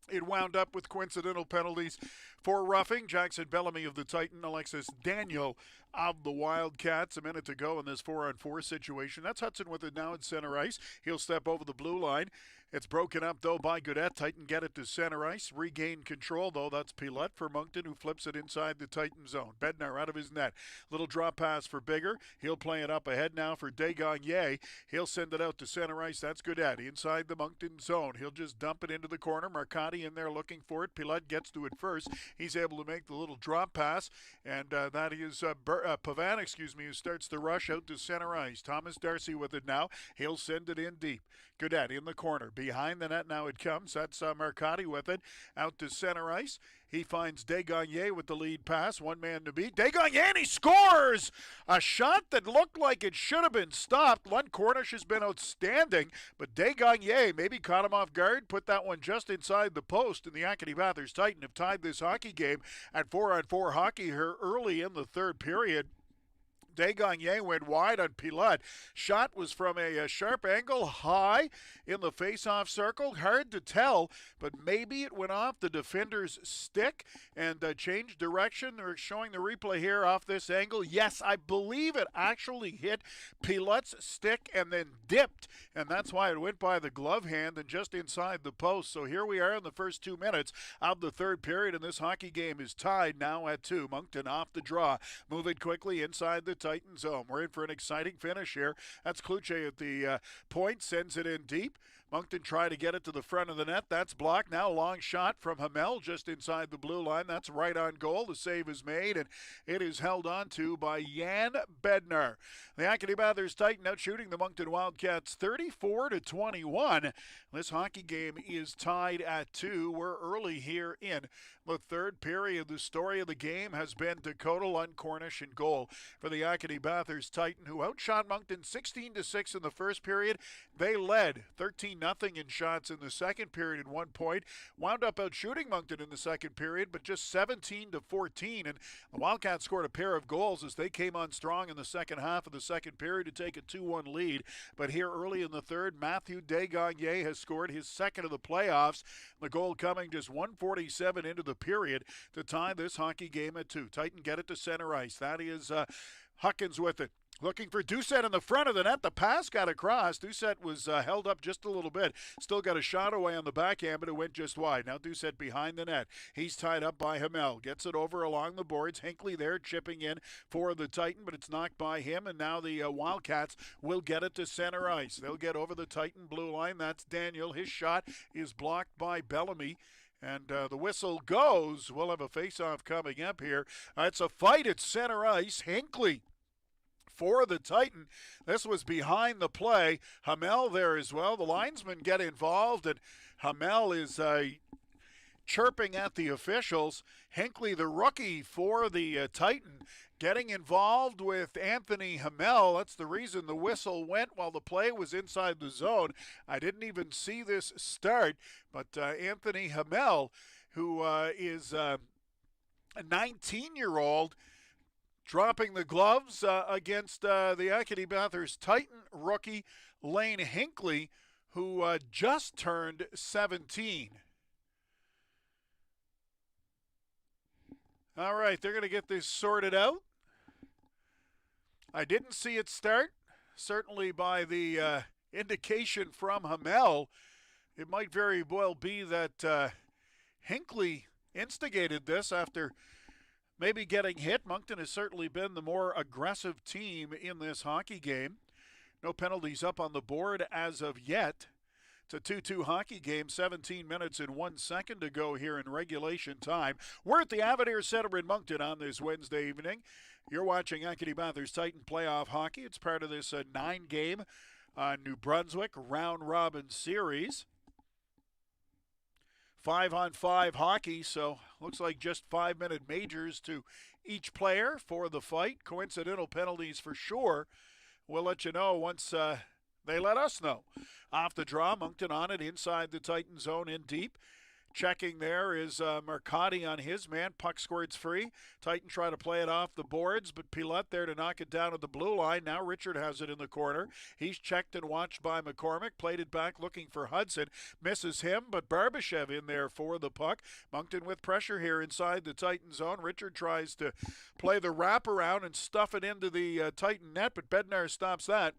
It wound up with coincidental penalties for roughing. Jackson Bellamy of the Titan, Alexis Daniel of the Wildcats. A minute to go in this 4-on-4 situation. That's Hudson with it now at center ice. He'll step over the blue line. It's broken up, though, by Godet. Titan get it to center ice. Regain control, though. That's Pilote for Moncton, who flips it inside the Titan zone. Bednar out of his net. Little drop pass for Bigger. He'll play it up ahead now for Desgagne. He'll send it out to center ice. That's Godet inside the Moncton zone. He'll just dump it into the corner. Marcotti in there looking for it. Pilote gets to it first. He's able to make the little drop pass, and that is Pavan, who starts the rush out to center ice. Thomas Darcy with it now. He'll send it in deep. Godet in the corner. Behind the net now it comes. That's Marcotti with it. Out to center ice. He finds Desgagne with the lead pass. One man to beat. Desgagne, and he scores! A shot that looked like it should have been stopped. Lund Cornish has been outstanding, but Desgagne maybe caught him off guard, put that one just inside the post, and the Acadie-Bathurst Titan have tied this hockey game at 4-on-4 hockey here early in the third period. Desgagne went wide on Pilote. Shot was from a sharp angle, high in the face-off circle. Hard to tell, but maybe it went off the defender's stick and changed direction. They're showing the replay here off this angle. Yes, I believe it actually hit Pilote's stick and then dipped, and that's why it went by the glove hand and just inside the post. So here we are in the first 2 minutes of the third period, and this hockey game is tied now at 2. Moncton off the draw. Moving quickly inside the Titan zone. We're in for an exciting finish here. That's Kluche at the point, sends it in deep. Moncton try to get it to the front of the net. That's blocked. Now long shot from Hamel just inside the blue line. That's right on goal. The save is made, and it is held on to by Jan Bednar. The Acadie-Bathurst Titan out shooting the Moncton Wildcats 34-21. This hockey game is tied at 2. We're early here in the third period. The story of the game has been Dakota Lund Cornish in goal for the Acadie-Bathurst Titan, who outshot Moncton 16-6 in the first period. They led 13-0 in shots in the second period at 1 point. Wound up out shooting Moncton in the second period, but just 17-14. And the Wildcats scored a pair of goals as they came on strong in the second half of the second period to take a 2-1 lead. But here early in the third, Matthew Desgagne has scored his second of the playoffs. The goal coming just 1:47 into the period to tie this hockey game at 2. Titan get it to center ice. That is Huckins with it. Looking for Doucette in the front of the net. The pass got across. Doucette was held up just a little bit. Still got a shot away on the backhand, but it went just wide. Now Doucette behind the net. He's tied up by Hamel. Gets it over along the boards. Hinckley there chipping in for the Titan, but it's knocked by him, and now the Wildcats will get it to center ice. They'll get over the Titan blue line. That's Daniel. His shot is blocked by Bellamy. And the whistle goes. We'll have a face-off coming up here. It's a fight at center ice. Hinckley for the Titan. This was behind the play. Hamel there as well. The linesmen get involved, and Hamel is chirping at the officials. Hinckley, the rookie for the Titan, getting involved with Anthony Hamel. That's the reason the whistle went while the play was inside the zone. I didn't even see this start, but Anthony Hamel, who is a 19-year-old, dropping the gloves against the Acadie-Bathurst Titan rookie Lane Hinckley, who just turned 17. All right, they're going to get this sorted out. I didn't see it start. Certainly by the indication from Hamel, it might very well be that Hinckley instigated this after maybe getting hit. Moncton has certainly been the more aggressive team in this hockey game. No penalties up on the board as of yet. It's a 2-2 hockey game, 17 minutes and 1 second to go here in regulation time. We're at the Avenir Center in Moncton on this Wednesday evening. You're watching Acadie-Bathurst Titan playoff hockey. It's part of this 9-game New Brunswick round-robin series. 5-on-5 hockey, so looks like just 5-minute majors to each player for the fight. Coincidental penalties for sure. We'll let you know once they let us know. Off the draw, Moncton on it inside the Titan zone in deep. Checking there is Mercati on his man. Puck squirts free. Titan try to play it off the boards, but Pilote there to knock it down at the blue line. Now Richard has it in the corner. He's checked and watched by McCormick. Played it back looking for Hudson. Misses him, but Barbashev in there for the puck. Moncton with pressure here inside the Titan zone. Richard tries to play the wraparound and stuff it into the Titan net, but Bednar stops that.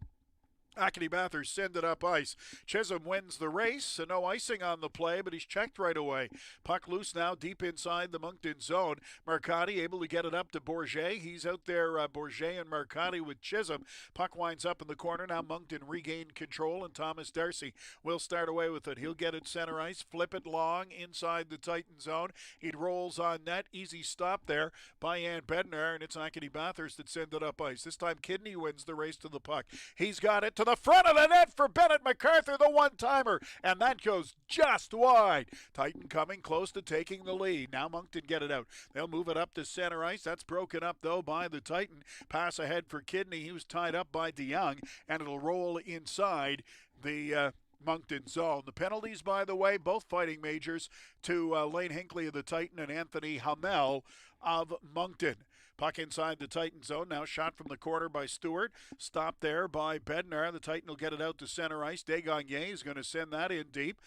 Acadie-Bathurst send it up ice. Chisholm wins the race, so no icing on the play, but he's checked right away. Puck loose now deep inside the Moncton zone. Mercati able to get it up to Bourget. He's out there, Bourget and Mercati with Chisholm. Puck winds up in the corner. Now Moncton regained control, and Thomas Darcy will start away with it. He'll get it center ice, flip it long inside the Titan zone. It rolls on net. Easy stop there by Ann Bednar, and it's Acadie-Bathurst that send it up ice. This time Kidney wins the race to the puck. He's got it to the front of the net for Bennett MacArthur, the one-timer, and that goes just wide. Titan coming close to taking the lead. Now Moncton get it out. They'll move it up to center ice. That's broken up, though, by the Titan. Pass ahead for Kidney. He was tied up by DeYoung, and it'll roll inside the Moncton zone. The penalties, by the way, both fighting majors to Lane Hinckley of the Titan and Anthony Hamel of Moncton. Puck inside the Titan zone. Now shot from the corner by Stewart. Stopped there by Bednar. The Titan will get it out to center ice. Desgagne is going to send that in deep.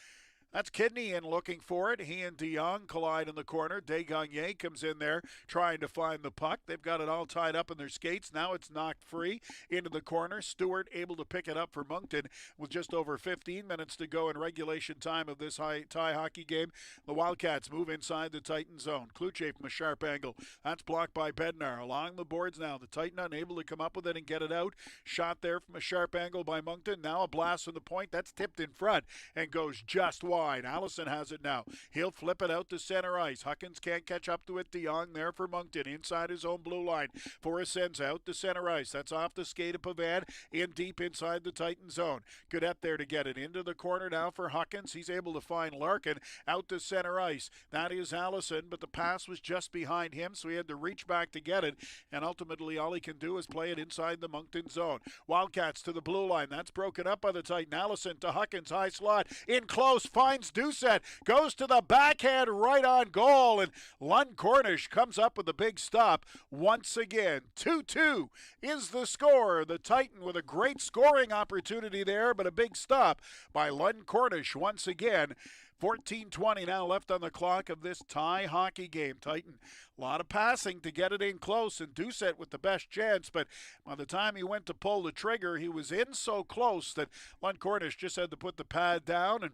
That's Kidney in looking for it. He and DeYoung collide in the corner. Desgagne comes in there trying to find the puck. They've got it all tied up in their skates. Now it's knocked free into the corner. Stewart able to pick it up for Moncton with just over 15 minutes to go in regulation time of this tie hockey game. The Wildcats move inside the Titan zone. Kluche from a sharp angle. That's blocked by Bednar. Along the boards now. The Titan unable to come up with it and get it out. Shot there from a sharp angle by Moncton. Now a blast from the point. That's tipped in front and goes just wide. Allison has it now. He'll flip it out to center ice. Huckins can't catch up to it. DeYoung there for Moncton inside his own blue line. Forrest sends out to center ice. That's off the skate of Pavan in deep inside the Titan zone. Goodette there to get it into the corner now for Huckins. He's able to find Larkin out to center ice. That is Allison, but the pass was just behind him, so he had to reach back to get it, and ultimately all he can do is play it inside the Moncton zone. Wildcats to the blue line. That's broken up by the Titan. Allison to Huckins, high slot, in close, finds Doucette, goes to the backhand right on goal, and Lund Cornish comes up with a big stop once again. 2-2 is the score. The Titan with a great scoring opportunity there, but a big stop by Lund Cornish once again. 14:20 now left on the clock of this tie hockey game. Titan, a lot of passing to get it in close, and Doucette with the best chance, but by the time he went to pull the trigger, he was in so close that Lund Cornish just had to put the pad down and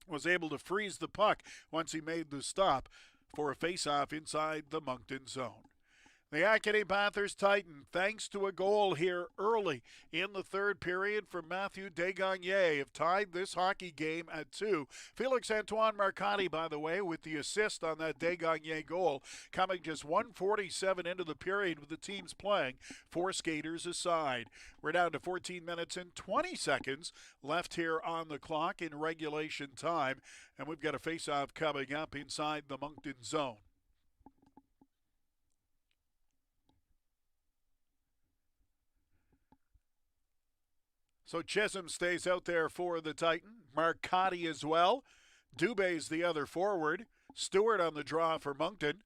was able to freeze the puck once he made the stop for a face-off inside the Moncton zone. The Acadie-Bathurst Titan, thanks to a goal here early in the third period from Matthew Desgagne, have tied this hockey game at 2. Felix-Antoine Mercati, by the way, with the assist on that Desgagne goal, coming just 1:47 into the period with the teams playing 4 skaters aside. We're down to 14 minutes and 20 seconds left here on the clock in regulation time, and we've got a face-off coming up inside the Moncton zone. So Chisholm stays out there for the Titan. Mercati as well. Dubé's the other forward. Stewart on the draw for Moncton.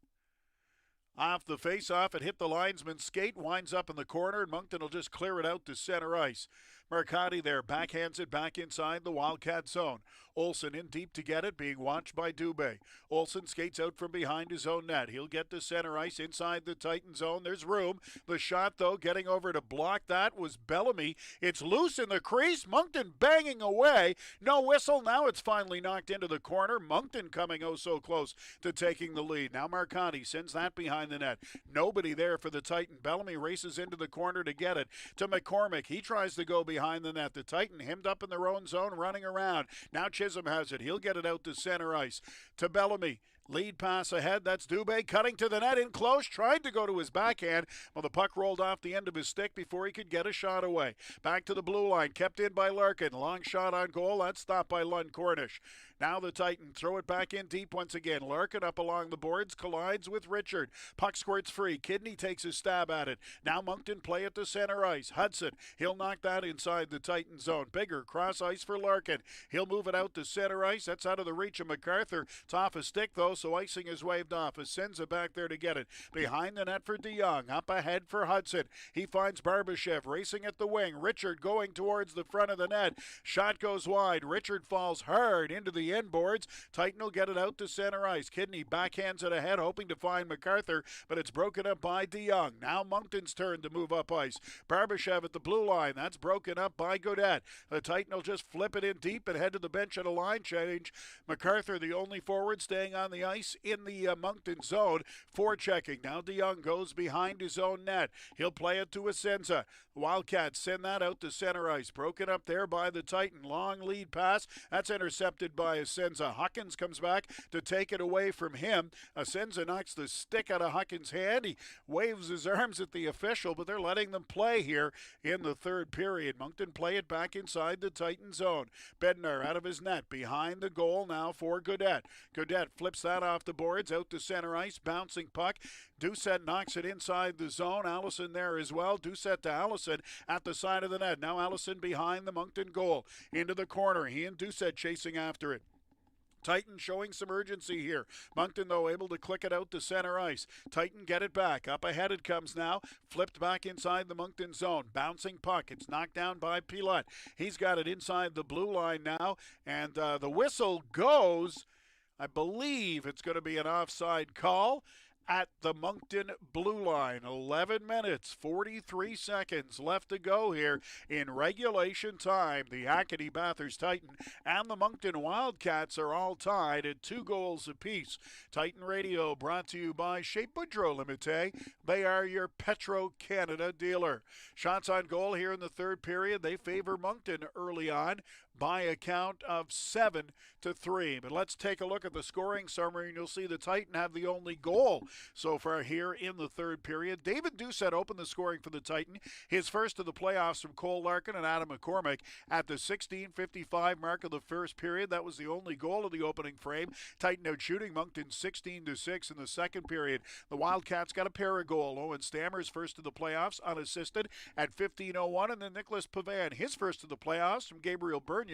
Off the face-off, it hit the linesman's skate, winds up in the corner, and Moncton will just clear it out to center ice. Mercati there, backhands it back inside the Wildcat zone. Olsen in deep to get it, being watched by Dubé. Olsen skates out from behind his own net. He'll get to center ice inside the Titan zone. There's room. The shot, though, getting over to block that was Bellamy. It's loose in the crease. Moncton banging away. No whistle. Now it's finally knocked into the corner. Moncton coming oh so close to taking the lead. Now Mercati sends that behind the net. Nobody there for the Titan. Bellamy races into the corner to get it to McCormick. He tries to go behind the net. The Titan hemmed up in their own zone, running around. Now Chisholm has it. He'll get it out to center ice to Bellamy. Lead pass ahead. That's Dubé cutting to the net in close. Tried to go to his backhand. Well, the puck rolled off the end of his stick before he could get a shot away. Back to the blue line. Kept in by Larkin. Long shot on goal. That's stopped by Lund Cornish. Now the Titans throw it back in deep once again. Larkin up along the boards. Collides with Richard. Puck squirts free. Kidney takes a stab at it. Now Moncton play at the center ice. Hudson. He'll knock that inside the Titan zone. Bigger. Cross ice for Larkin. He'll move it out to center ice. That's out of the reach of MacArthur. It's off a stick though, so icing is waved off. Asenza back there to get it. Behind the net for DeYoung. Up ahead for Hudson. He finds Barbashev racing at the wing. Richard going towards the front of the net. Shot goes wide. Richard falls hard into the inboards. Titan will get it out to center ice. Kidney backhands it ahead, hoping to find MacArthur, but it's broken up by DeYoung. Now Moncton's turn to move up ice. Barbashev at the blue line. That's broken up by Godet. The Titan will just flip it in deep and head to the bench at a line change. MacArthur, the only forward, staying on the ice in the Moncton zone. Forechecking. Now DeYoung goes behind his own net. He'll play it to Asenza. Wildcats send that out to center ice. Broken up there by the Titan. Long lead pass. That's intercepted by Asenza. Huckins comes back to take it away from him. Asenza knocks the stick out of Huckins' hand. He waves his arms at the official, but they're letting them play here in the third period. Moncton play it back inside the Titan zone. Bednar out of his net. Behind the goal now for Godet. Godet flips that off the boards out to center ice. Bouncing puck. Doucette knocks it inside the zone. Allison there as well. Doucette to Allison at the side of the net. Now Allison behind the Moncton goal. Into the corner. He and Doucette chasing after it. Titan showing some urgency here. Moncton, though, able to click it out to center ice. Titan get it back. Up ahead it comes now. Flipped back inside the Moncton zone. Bouncing puck. It's knocked down by Pilote. He's got it inside the blue line now. And the whistle goes. I believe it's going to be an offside call at the Moncton blue line. 11 minutes, 43 seconds left to go here in regulation time. The Acadie-Bathurst Titan and the Moncton Wildcats are all tied at 2 goals apiece. Titan Radio brought to you by Chez Boudreau Limité. They are your Petro-Canada dealer. Shots on goal here in the third period. They favor Moncton early on by a count of 7-3. But let's take a look at the scoring summary, and you'll see the Titan have the only goal so far here in the third period. David Doucette opened the scoring for the Titan, his first of the playoffs from Cole Larkin and Adam McCormick at the 16:55 mark of the first period. That was the only goal of the opening frame. Titan out shooting Moncton 16-6 in the second period. The Wildcats got a pair of goal. Owen Stammer's first of the playoffs unassisted at 15:01, and then Nicholas Pavan, his first of the playoffs from Gabriel Bernier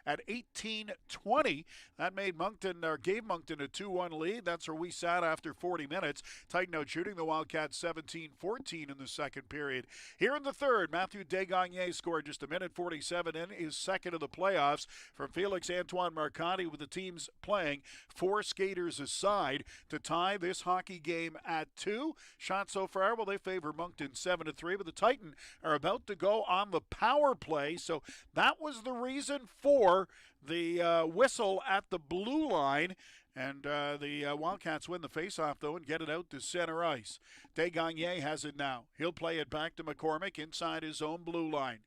at 18:20. That made Moncton, or gave Moncton a 2-1 lead. That's where we sat after 40 minutes. Titan out shooting the Wildcats 17-14 in the second period. Here in the third, Matthew Desgagne scored just a minute 47 in his second of the playoffs from Felix Antoine Marcotti, with the teams playing 4 skaters aside to tie this hockey game at 2. Shots so far, well, they favor Moncton 7-3, but the Titan are about to go on the power play, so that was the reason for the whistle at the blue line. And the Wildcats win the faceoff, though, and get it out to center ice. Desgagne has it now. He'll play it back to McCormick inside his own blue line.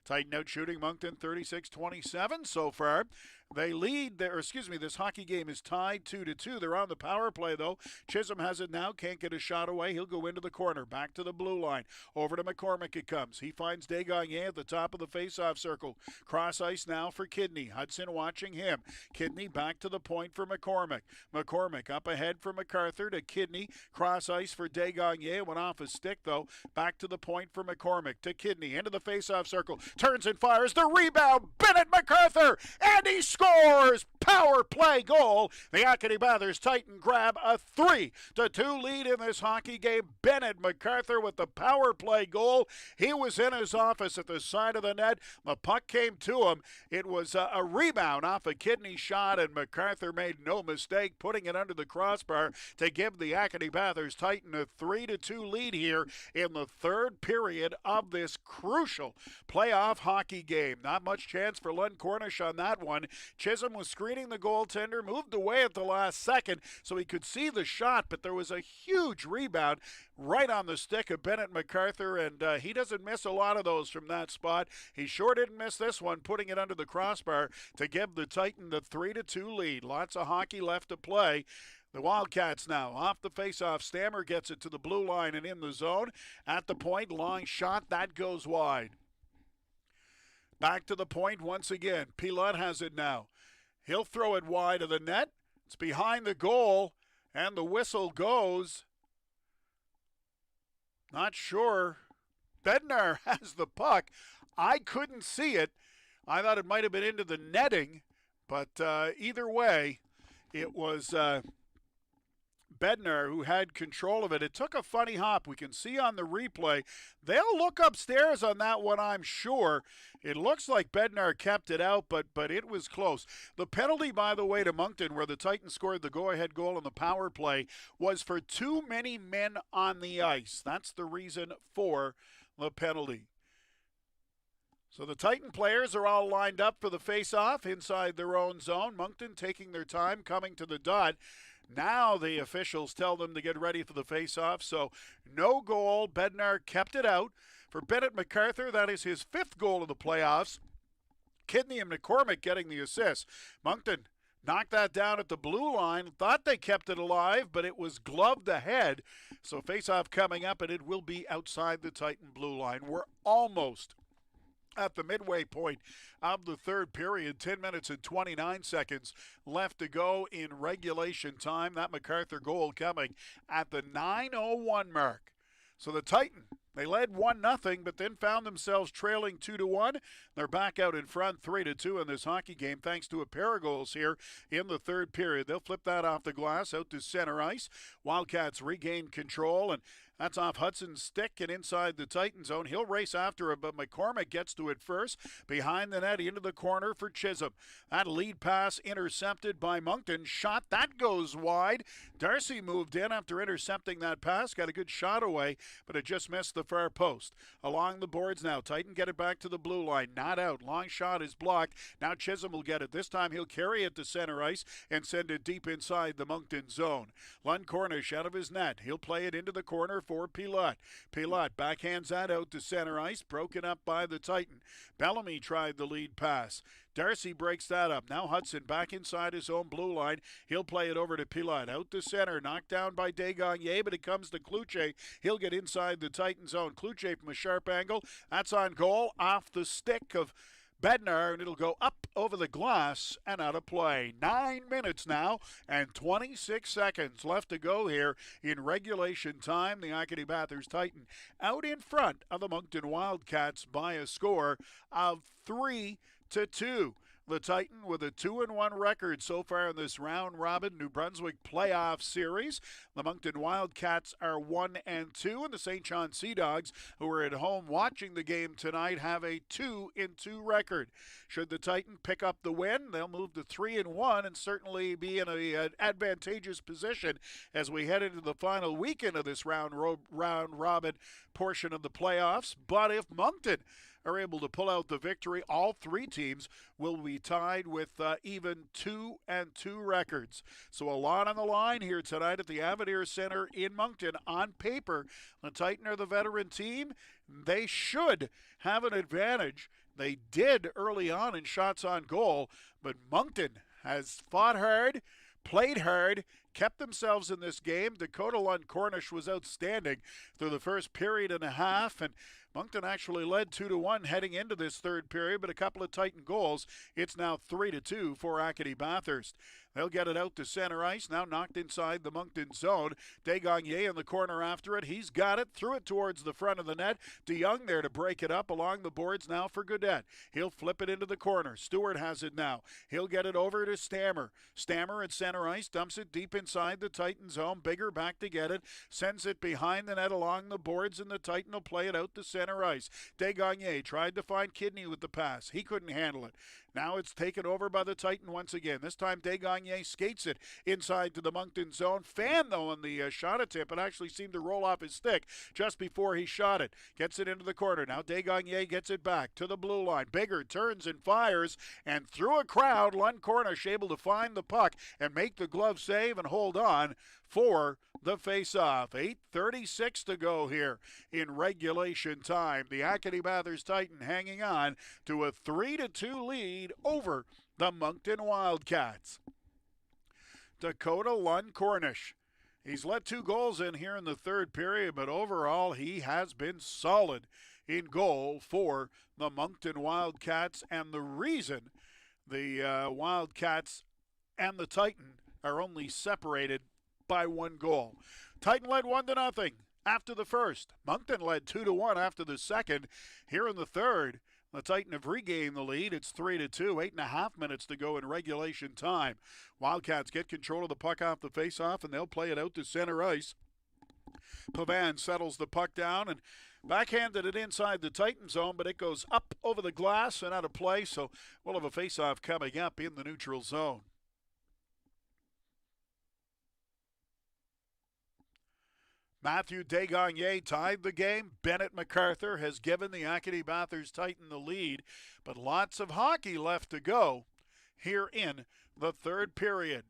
Titan out shooting Moncton 36-27 so far. They lead there, this hockey game is tied 2-2. They're on the power play, though. Chisholm has it now, can't get a shot away. He'll go into the corner, back to the blue line. Over to McCormick it comes. He finds Desgagne at the top of the face-off circle. Cross ice now for Kidney. Hudson watching him. Kidney back to the point for McCormick. McCormick up ahead for MacArthur to Kidney. Cross ice for Desgagne. Went off his stick, though. Back to the point for McCormick to Kidney. Into the face-off circle. Turns and fires. The rebound. Bennett MacArthur. And he scores! Power play goal. The Acadie-Bathurst Titan grab a 3-2 lead in this hockey game. Bennett MacArthur with the power play goal. He was in his office at the side of the net. The puck came to him. It was a rebound off a Kidney shot, and MacArthur made no mistake putting it under the crossbar to give the Acadie-Bathurst Titan a 3-2 lead here in the third period of this crucial playoff hockey game. Not much chance for Lund Cornish on that one. Chisholm was screening the goaltender, moved away at the last second so he could see the shot, but there was a huge rebound right on the stick of Bennett MacArthur, and he doesn't miss a lot of those from that spot. He sure didn't miss this one, putting it under the crossbar to give the Titan the 3-2 lead. Lots of hockey left to play. The Wildcats now off the faceoff. Stammer gets it to the blue line and in the zone. At the point, long shot. That goes wide. Back to the point once again. Pilote has it now. He'll throw it wide of the net. It's behind the goal, and the whistle goes. Not sure. Bednar has the puck. I couldn't see it. I thought it might have been into the netting, but either way, it was Bednar who had control of it. It took a funny hop. We can see on the replay. They'll look upstairs on that one, I'm sure. It looks like Bednar kept it out, but it was close. The penalty, by the way, to Moncton, where the Titans scored the go-ahead goal in the power play, was for too many men on the ice. That's the reason for the penalty. So the Titan players are all lined up for the face-off inside their own zone. Moncton taking their time, coming to the dot. Now the officials tell them to get ready for the face-off. So no goal. Bednar kept it out. For Bennett MacArthur, that is his 5th goal of the playoffs. Kidney and McCormick getting the assist. Moncton knocked that down at the blue line. Thought they kept it alive, but it was gloved ahead. So face-off coming up, and it will be outside the Titan blue line. We're almost at the midway point of the third period. 10 minutes and 29 seconds left to go in regulation time. That MacArthur goal coming at the 9:01 mark. So the Titan, they led 1-0, but then found themselves trailing 2-1. They're back out in front 3-2 in this hockey game thanks to a pair of goals here in the third period. They'll flip that off the glass out to center ice. Wildcats regain control, and that's off Hudson's stick and inside the Titan zone. He'll race after it, but McCormick gets to it first. Behind the net, into the corner for Chisholm. That lead pass intercepted by Moncton. Shot, that goes wide. Darcy moved in after intercepting that pass. Got a good shot away, but it just missed the far post. Along the boards now. Titan get it back to the blue line. Not out. Long shot is blocked. Now Chisholm will get it. This time he'll carry it to center ice and send it deep inside the Moncton zone. Lund Cornish out of his net. He'll play it into the corner for Pilote. Pilote backhands that out to center ice, broken up by the Titan. Bellamy tried the lead pass. Darcy breaks that up. Now Hudson back inside his own blue line. He'll play it over to Pilote. Out to center. Knocked down by Desgagne, but it comes to Cloutier. He'll get inside the Titan zone. Cloutier from a sharp angle. That's on goal. Off the stick of Bednar, and it'll go up over the glass and out of play. 9 minutes now and 26 seconds left to go here in regulation time. The Acadie-Bathurst Titan out in front of the Moncton Wildcats by a score of 3-2. The Titan with a 2-1 record so far in this round-robin New Brunswick playoff series. The Moncton Wildcats are 1-2, and the St. John Sea Dogs, who are at home watching the game tonight, have a 2-2 record. Should the Titan pick up the win, they'll move to 3-1 and certainly be in an advantageous position as we head into the final weekend of this round-robin portion of the playoffs. But if Moncton are able to pull out the victory, all 3 teams will be tied with even 2-2 records. So a lot on the line here tonight at the Avenir Center in Moncton. On paper, the Titan are the veteran team. They should have an advantage. They did early on in shots on goal, but Moncton has fought hard, played hard, kept themselves in this game. Dakota Lund Cornish was outstanding through the first period and a half, and Moncton actually led 2-1 heading into this third period, but a couple of Titan goals. It's now 3-2 for Acadie-Bathurst. They'll get it out to center ice, now knocked inside the Moncton zone. Desgagne in the corner after it. He's got it, threw it towards the front of the net. DeYoung there to break it up along the boards now for Godet. He'll flip it into the corner. Stewart has it now. He'll get it over to Stammer. Stammer at center ice, dumps it deep inside the Titan zone. Bigger back to get it, sends it behind the net along the boards, and the Titan will play it out to center ice. Desgagne tried to find Kidney with the pass. He couldn't handle it. Now it's taken over by the Titan once again. This time Desgagne skates it inside to the Moncton zone. Fan, though, on the shot attempt. It actually seemed to roll off his stick just before he shot it. Gets it into the corner. Now Desgagne gets it back to the blue line. Bigger turns and fires, and through a crowd, Lund Cornish able to find the puck and make the glove save and hold on for the face-off. 8:36 to go here in regulation time. The Acadie-Bathurst Titan hanging on to a 3-2 lead over the Moncton Wildcats. Dakota Lund Cornish. He's let 2 goals in here in the third period, but overall he has been solid in goal for the Moncton Wildcats, and the reason the Wildcats and the Titan are only separated by 1 goal. Titan led 1-0 after the first. Moncton led 2-1 after the second. Here in the third, the Titan have regained the lead. It's 3-2, 8.5 minutes to go in regulation time. Wildcats get control of the puck off the faceoff, and they'll play it out to center ice. Pavan settles the puck down and backhanded it inside the Titan zone, but it goes up over the glass and out of play, so we'll have a faceoff coming up in the neutral zone. Matthew Desgagne tied the game. Bennett MacArthur has given the Acadie-Bathurst Titan the lead, but lots of hockey left to go here in the third period.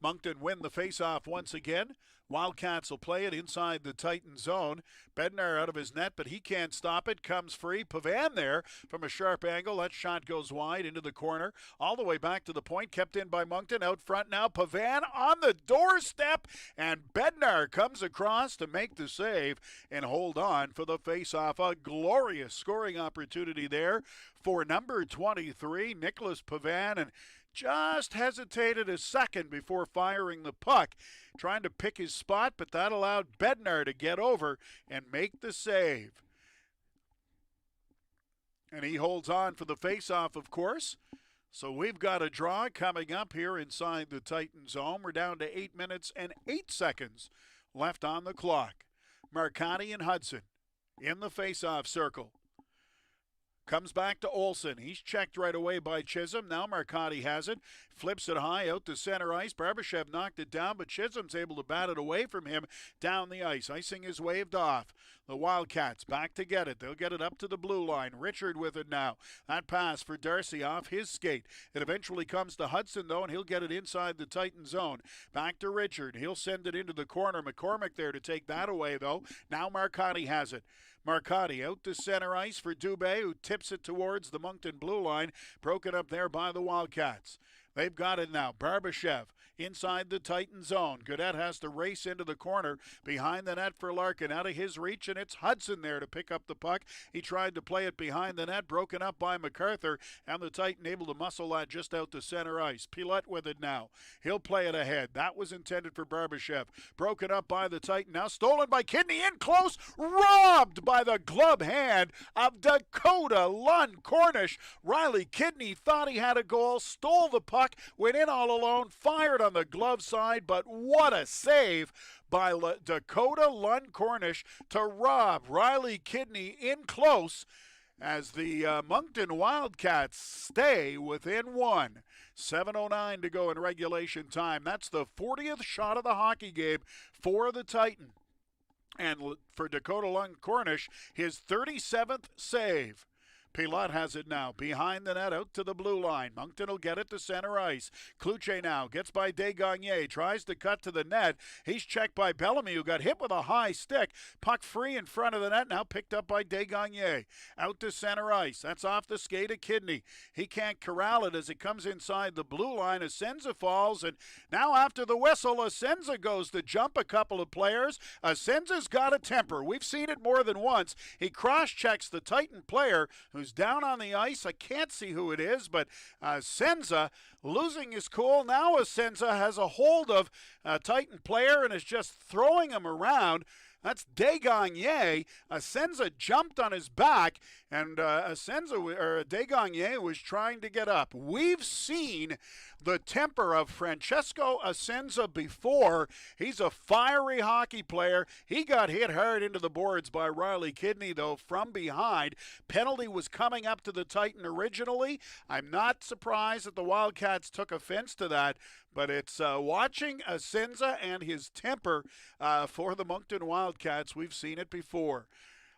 Moncton win the faceoff once again. Wildcats will play it inside the Titan zone. Bednar out of his net, but he can't stop it. Comes free. Pavan there from a sharp angle. That shot goes wide into the corner. All the way back to the point. Kept in by Moncton. Out front now. Pavan on the doorstep. And Bednar comes across to make the save and hold on for the faceoff. A glorious scoring opportunity there for number 23, Nicholas Pavan. And just hesitated a second before firing the puck, trying to pick his spot, but that allowed Bednar to get over and make the save. And he holds on for the faceoff, of course. So we've got a draw coming up here inside the Titan zone. We're down to 8 minutes and 8 seconds left on the clock. Marcotti and Hudson in the faceoff circle. Comes back to Olsen. He's checked right away by Chisholm. Now Marcotti has it. Flips it high out to center ice. Barbashev knocked it down, but Chisholm's able to bat it away from him down the ice. Icing is waved off. The Wildcats back to get it. They'll get it up to the blue line. Richard with it now. That pass for Darcy off his skate. It eventually comes to Hudson, though, and he'll get it inside the Titan zone. Back to Richard. He'll send it into the corner. McCormick there to take that away, though. Now Marcotti has it. Marcotti out to center ice for Dubé, who tips it towards the Moncton blue line. Broken up there by the Wildcats. They've got it now. Barbashev inside the Titan zone. Godet has to race into the corner behind the net for Larkin. Out of his reach, and it's Hudson there to pick up the puck. He tried to play it behind the net, broken up by MacArthur, and the Titan able to muscle that just out to center ice. Pilot with it now. He'll play it ahead. That was intended for Barbashev. Broken up by the Titan. Now stolen by Kidney in close. Robbed by the glove hand of Dakota Lund Cornish. Riley Kidney thought he had a goal, stole the puck, went in all alone, fired on the glove side, but what a save by Dakota Lund Cornish to rob Riley Kidney in close as the Moncton Wildcats stay within 1. 7:09 to go in regulation time. That's the 40th shot of the hockey game for the Titan. And for Dakota Lund Cornish, his 37th save. Pilot has it now, behind the net, out to the blue line. Moncton will get it to center ice. Kluche now gets by Desgagne, tries to cut to the net. He's checked by Bellamy, who got hit with a high stick. Puck free in front of the net, now picked up by Desgagne. Out to center ice. That's off the skate of Kidney. He can't corral it as it comes inside the blue line. Asenza falls, and now after the whistle, Asenza goes to jump a couple of players. Asenza's got a temper. We've seen it more than once. He cross-checks the Titan player who's down on the ice. I can't see who it is, but Senza losing his cool. Now Senza has a hold of a Titan player and is just throwing him around. That's Desgagne. Senza jumped on his back, and Desgagne was trying to get up. We've seen the temper of Francesco Asenza before. He's a fiery hockey player. He got hit hard into the boards by Riley Kidney, though, from behind. Penalty was coming up to the Titan originally. I'm not surprised that the Wildcats took offense to that, but it's watching Asenza and his temper for the Moncton Wildcats. We've seen it before.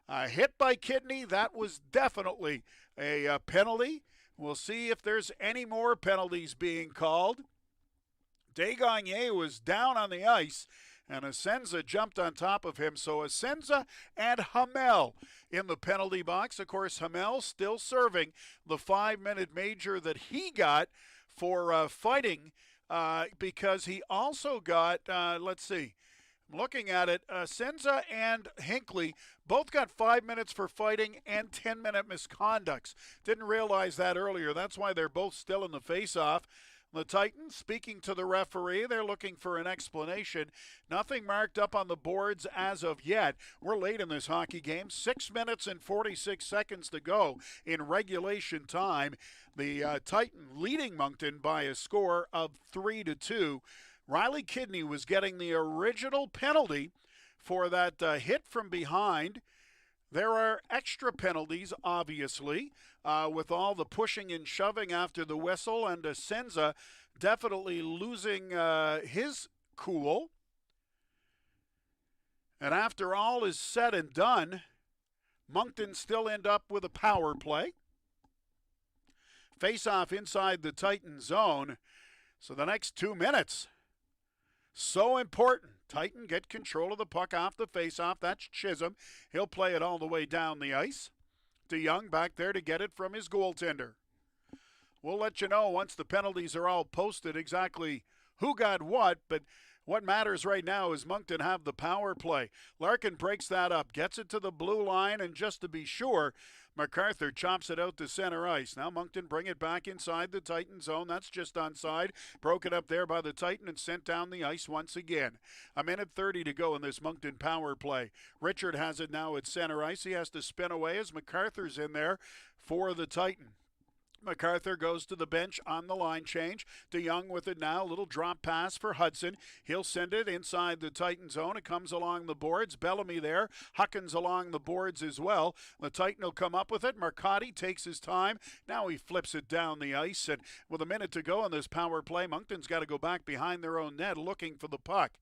Hit by Kidney, that was definitely a penalty. We'll see if there's any more penalties being called. Desgagne was down on the ice, and Asenza jumped on top of him. So Asenza and Hamel in the penalty box. Of course, Hamel still serving the 5-minute major that he got for fighting because he also got, let's see, I'm looking at it, Senza and Hinckley both got 5 minutes for fighting and 10-minute misconducts. Didn't realize that earlier. That's why they're both still in the face-off. The Titans, speaking to the referee, they're looking for an explanation. Nothing marked up on the boards as of yet. We're late in this hockey game. 6 minutes and 46 seconds to go in regulation time. The Titan leading Moncton by a score of 3-2. Riley Kidney was getting the original penalty for that hit from behind. There are extra penalties, obviously, with all the pushing and shoving after the whistle, and Senza definitely losing his cool. And after all is said and done, Moncton still end up with a power play. Face-off inside the Titan zone. So the next 2 minutes, so important. Titan get control of the puck off the face-off. That's Chisholm. He'll play it all the way down the ice. DeYoung back there to get it from his goaltender. We'll let you know once the penalties are all posted exactly who got what, but what matters right now is Moncton have the power play. Larkin breaks that up, gets it to the blue line, and just to be sure, MacArthur chops it out to center ice. Now Moncton bring it back inside the Titan zone. That's just onside. Broken up there by the Titan and sent down the ice once again. 1:30 to go in this Moncton power play. Richard has it now at center ice. He has to spin away as MacArthur's in there for the Titan. MacArthur goes to the bench on the line change. DeYoung with it now. A little drop pass for Hudson. He'll send it inside the Titan zone. It comes along the boards. Bellamy there. Huckins along the boards as well. The Titan will come up with it. Marcotti takes his time. Now he flips it down the ice. And with a minute to go in this power play, Moncton's got to go back behind their own net looking for the puck.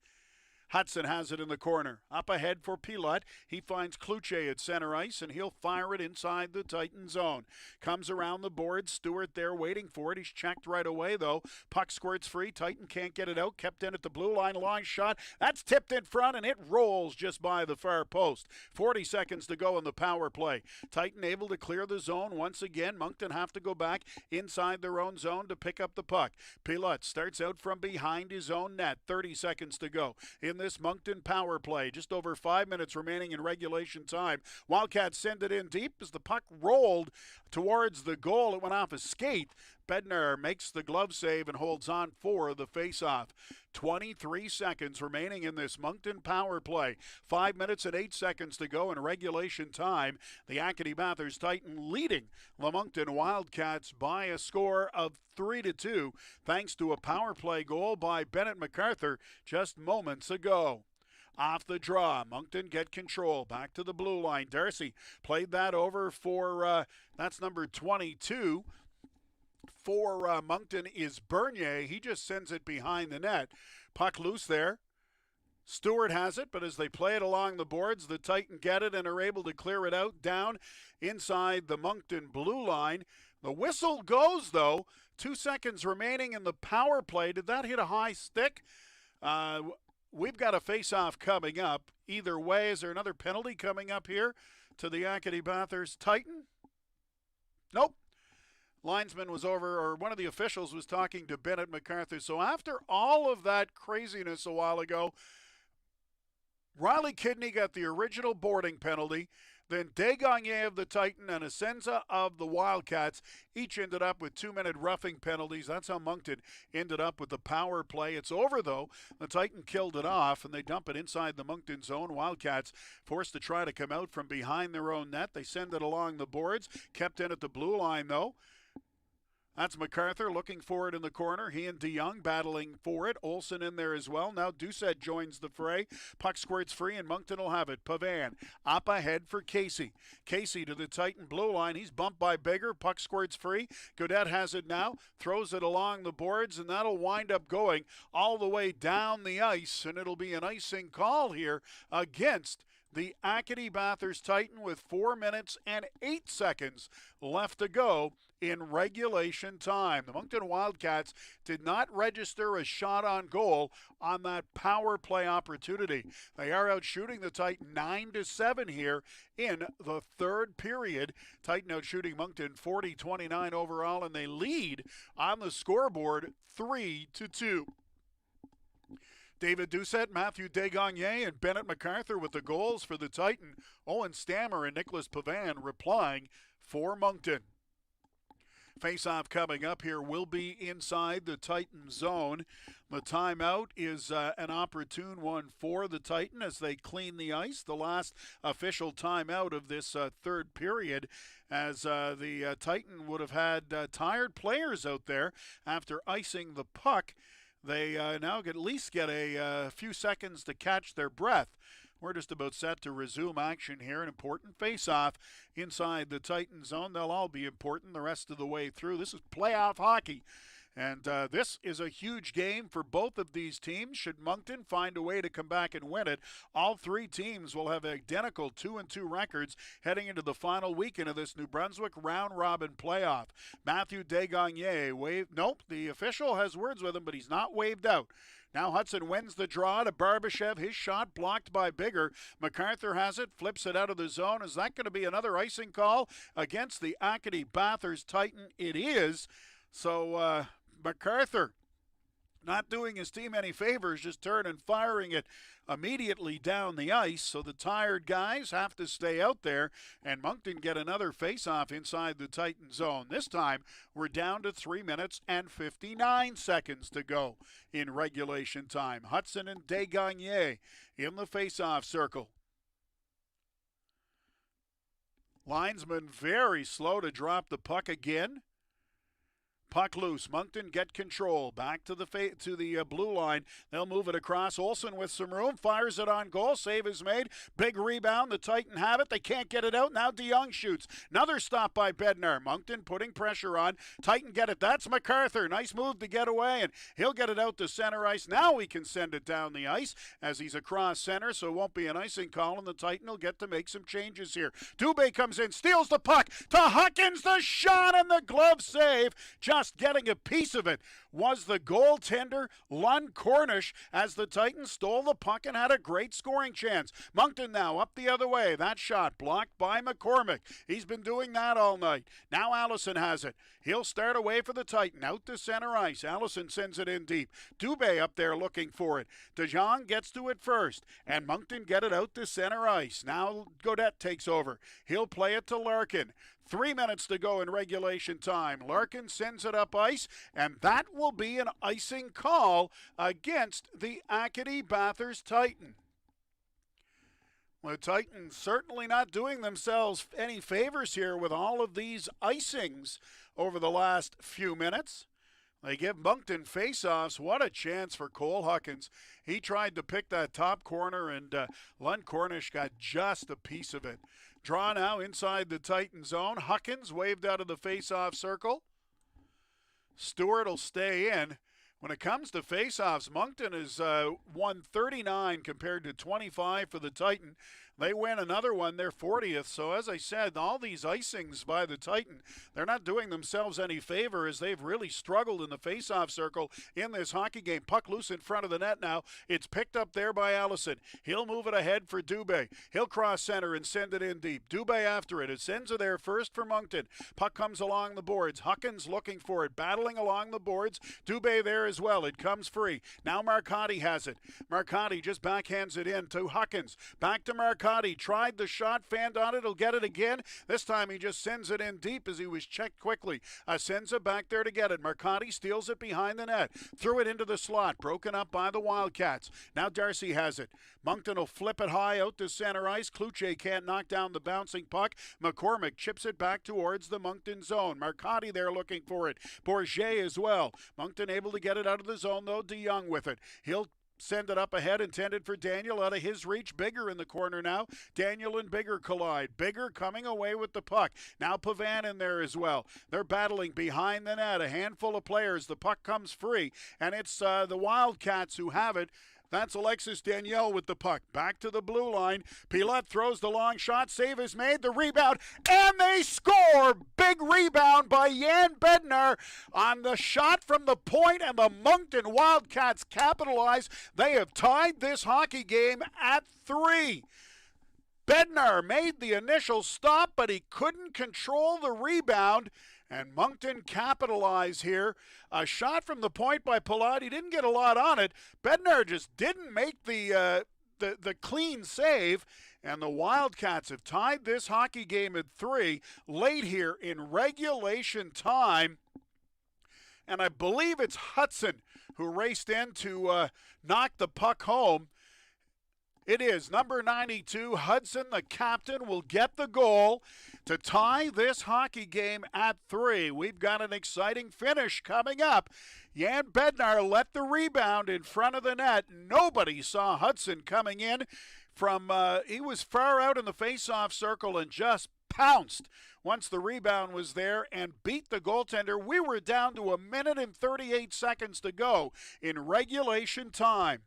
Hudson has it in the corner. Up ahead for Pilote. He finds Cloutier at center ice, and he'll fire it inside the Titan zone. Comes around the board. Stewart there waiting for it. He's checked right away, though. Puck squirts free. Titan can't get it out. Kept in at the blue line. Long shot. That's tipped in front, and it rolls just by the far post. 40 seconds to go in the power play. Titan able to clear the zone once again. Moncton have to go back inside their own zone to pick up the puck. Pilote starts out from behind his own net. 30 seconds to go in this Moncton power play. Just over 5 minutes remaining in regulation time. Wildcats send it in deep as the puck rolled towards the goal. It went off a skate. Bednar makes the glove save and holds on for the faceoff. 23 seconds remaining in this Moncton power play. 5 minutes and 8 seconds to go in regulation time. The Acadie-Bathurst Titan leading the Moncton Wildcats by a score of 3-2 thanks to a power play goal by Bennett MacArthur just moments ago. Off the draw, Moncton get control. Back to the blue line. Darcy played that over for, that's number 22. For Moncton is Bernier. He just sends it behind the net. Puck loose there. Stewart has it, but as they play it along the boards, the Titan get it and are able to clear it out down inside the Moncton blue line. The whistle goes, though. 2 seconds remaining in the power play. Did that hit a high stick? We've got a face-off coming up. Either way, is there another penalty coming up here to the Acadie-Bathurst Titan? Nope. Linesman was over, or one of the officials was talking to Bennett MacArthur. So after all of that craziness a while ago, Riley Kidney got the original boarding penalty. Then Desgagne of the Titan and Asenza of the Wildcats each ended up with 2-minute roughing penalties. That's how Moncton ended up with the power play. It's over, though. The Titan killed it off, and they dump it inside the Moncton zone. Wildcats forced to try to come out from behind their own net. They send it along the boards. Kept in at the blue line, though. That's MacArthur looking for it in the corner. He and DeYoung battling for it. Olsen in there as well. Now Doucette joins the fray. Puck squirts free, and Moncton will have it. Pavan up ahead for Casey. Casey to the Titan blue line. He's bumped by Bigger. Puck squirts free. Godet has it now. Throws it along the boards, and that'll wind up going all the way down the ice, and it'll be an icing call here against the Acadie-Bathurst Titan with 4 minutes and 8 seconds left to go in regulation time. The Moncton Wildcats did not register a shot on goal on that power play opportunity. They are out shooting the Titan 9-7 here in the third period. Titan out shooting Moncton 40-29 overall, and they lead on the scoreboard 3-2. David Doucette, Matthew Desgagne, and Bennett MacArthur with the goals for the Titan. Owen Stammer and Nicholas Pavan replying for Moncton. Face-off coming up here will be inside the Titan zone. The timeout is an opportune one for the Titan as they clean the ice. The last official timeout of this third period, as the Titan would have had tired players out there after icing the puck. They now at least get a few seconds to catch their breath. We're just about set to resume action here. An important face-off inside the Titan zone. They'll all be important the rest of the way through. This is playoff hockey. And this is a huge game for both of these teams. Should Moncton find a way to come back and win it, all three teams will have identical 2-2 records heading into the final weekend of this New Brunswick round-robin playoff. Matthew Desgagne waved. Nope, the official has words with him, but he's not waved out. Now Hudson wins the draw to Barbashev. His shot blocked by Bigger. MacArthur has it, flips it out of the zone. Is that going to be another icing call against the Acadie-Bathurst Titan? It is. So MacArthur not doing his team any favors, just turning, firing it immediately down the ice. So the tired guys have to stay out there, and Moncton get another face-off inside the Titan zone. This time, we're down to 3 minutes and 59 seconds to go in regulation time. Hudson and Desgagne in the face-off circle. Linesman very slow to drop the puck again. Puck loose. Moncton get control. Back to the blue line. They'll move it across. Olsen with some room. Fires it on goal. Save is made. Big rebound. The Titan have it. They can't get it out. Now DeYoung shoots. Another stop by Bednar. Moncton putting pressure on. Titan get it. That's MacArthur. Nice move to get away, and he'll get it out to center ice. Now he can send it down the ice as he's across center, so it won't be an icing call, and the Titan will get to make some changes here. Dubé comes in. Steals the puck to Huckins. The shot and the glove save. Just getting a piece of it was the goaltender Lund Cornish as the Titans stole the puck and had a great scoring chance. Moncton now up the other way. That shot blocked by McCormick. He's been doing that all night. Now Allison has it. He'll start away for the Titan. Out to center ice. Allison sends it in deep. Dubé up there looking for it. DeJong gets to it first, and Moncton get it out to center ice. Now Godette takes over. He'll play it to Larkin. 3 minutes to go in regulation time. Larkin sends it up ice, and that will be an icing call against the Acadie-Bathurst Titan. The Titans certainly not doing themselves any favors here with all of these icings over the last few minutes. They give Moncton face-offs. What a chance for Cole Huckins. He tried to pick that top corner, and Lund Cornish got just a piece of it. Draw now inside the Titan zone. Huckins waved out of the face-off circle. Stewart will stay in. When it comes to face-offs, Moncton is 139 compared to 25 for the Titan. They win another one, their 40th. So as I said, all these icings by the Titan, they're not doing themselves any favor as they've really struggled in the face-off circle in this hockey game. Puck loose in front of the net now. It's picked up there by Allison. He'll move it ahead for Dubé. He'll cross center and send it in deep. Dubé after it. It sends it there first for Moncton. Puck comes along the boards. Huckins looking for it, battling along the boards. Dubé there as well. It comes free. Now Marcotti has it. Marcotti just backhands it in to Huckins. Back to Marcotti. Tried the shot, fanned on it. He'll get it again. This time he just sends it in deep as he was checked quickly. Sends it back there to get it. Marcotti steals it behind the net. Threw it into the slot. Broken up by the Wildcats. Now Darcy has it. Moncton will flip it high out to center ice. Kluche can't knock down the bouncing puck. McCormick chips it back towards the Moncton zone. Marcotti there looking for it. Bourget as well. Moncton able to get it out of the zone though. DeYoung with it. He'll send it up ahead, intended for Daniel, out of his reach. Bigger in the corner now. Daniel and Bigger collide. Bigger coming away with the puck. Now Pavan in there as well. They're battling behind the net. A handful of players. The puck comes free, and it's the Wildcats who have it. That's Alexis Danielle with the puck. Back to the blue line. Pilote throws the long shot. Save is made. The rebound. And they score! Big rebound by Jan Bednar on the shot from the point, and the Moncton Wildcats capitalize. They have tied this hockey game at 3. Bednar made the initial stop, but he couldn't control the rebound. And Moncton capitalize here. A shot from the point by Pilote. He didn't get a lot on it. Bednar just didn't make the clean save. And the Wildcats have tied this hockey game at 3 late here in regulation time. And I believe it's Hudson who raced in to knock the puck home. It is number 92, Hudson, the captain, will get the goal to tie this hockey game at 3. We've got an exciting finish coming up. Jan Bednar let the rebound in front of the net. Nobody saw Hudson coming in from, he was far out in the face-off circle and just pounced once the rebound was there and beat the goaltender. We were down to 1 minute and 38 seconds to go in regulation time.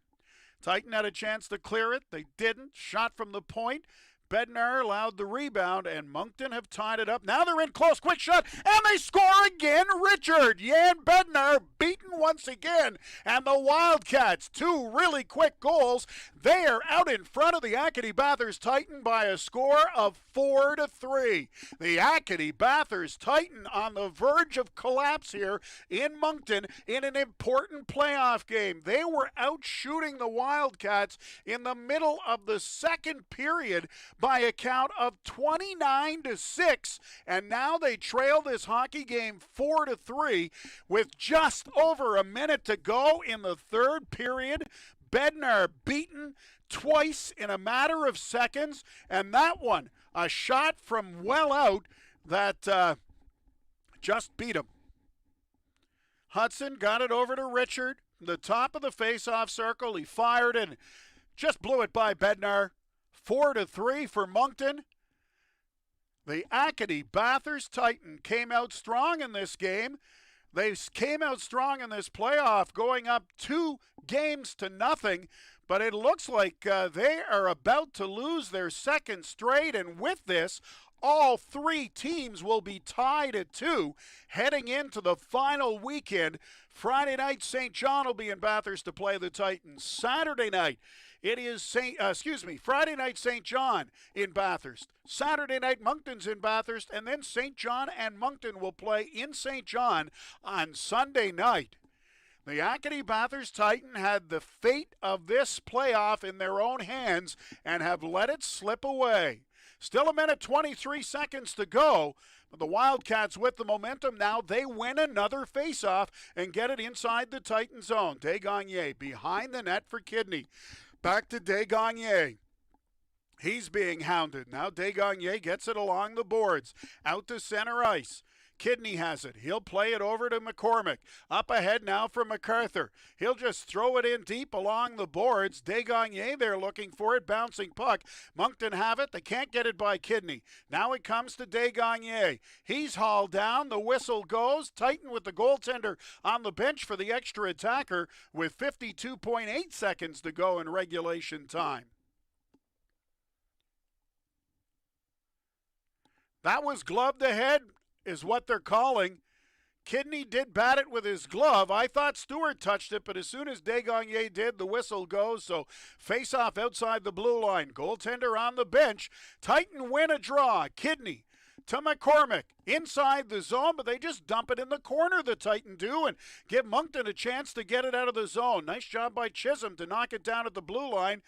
Titan had a chance to clear it. They didn't. Shot from the point. Bednar allowed the rebound, and Moncton have tied it up. Now they're in close. Quick shot, and they score again. Richard, Jan Bednar beaten once again. And the Wildcats, 2 really quick goals. They are out in front of the Acadie-Bathurst Titan by a score of 4-3. The Acadie-Bathurst Titan on the verge of collapse here in Moncton in an important playoff game. They were out shooting the Wildcats in the middle of the second period by a count of 29-6, and now they trail this hockey game 4-3 with just over a minute to go in the third period. Bednar beaten twice in a matter of seconds, and that one, a shot from well out that just beat him. Hudson got it over to Richard, the top of the face-off circle. He fired and just blew it by Bednar. 4-3 for Moncton. The Acadie-Bathurst Titan came out strong in this game. They came out strong in this playoff, going up 2-0, but it looks like they are about to lose their second straight, and with this, all 3 teams will be tied at 2 heading into the final weekend. Friday night, St. John will be in Bathurst to play the Titans. Saturday night, it is Friday night, St. John in Bathurst. Saturday night, Moncton's in Bathurst, and then St. John and Moncton will play in St. John on Sunday night. The Acadie-Bathurst Titan had the fate of this playoff in their own hands and have let it slip away. Still 1 minute 23 seconds to go, but the Wildcats with the momentum now. They win another faceoff and get it inside the Titan zone. Desgagne behind the net for Kidney. Back to Desgagne. He's being hounded. Now Desgagne gets it along the boards. Out to center ice. Kidney has it. He'll play it over to McCormick. Up ahead now for MacArthur. He'll just throw it in deep along the boards. Desgagne there looking for it. Bouncing puck. Moncton have it. They can't get it by Kidney. Now it comes to Desgagne. He's hauled down. The whistle goes. Titan with the goaltender on the bench for the extra attacker with 52.8 seconds to go in regulation time. That was gloved ahead, is what they're calling. Kidney did bat it with his glove. I thought Stewart touched it, but as soon as Desgagne did, the whistle goes. So face-off outside the blue line. Goaltender on the bench. Titan win a draw. Kidney to McCormick inside the zone, but they just dump it in the corner, the Titan do, and give Moncton a chance to get it out of the zone. Nice job by Chisholm to knock it down at the blue line.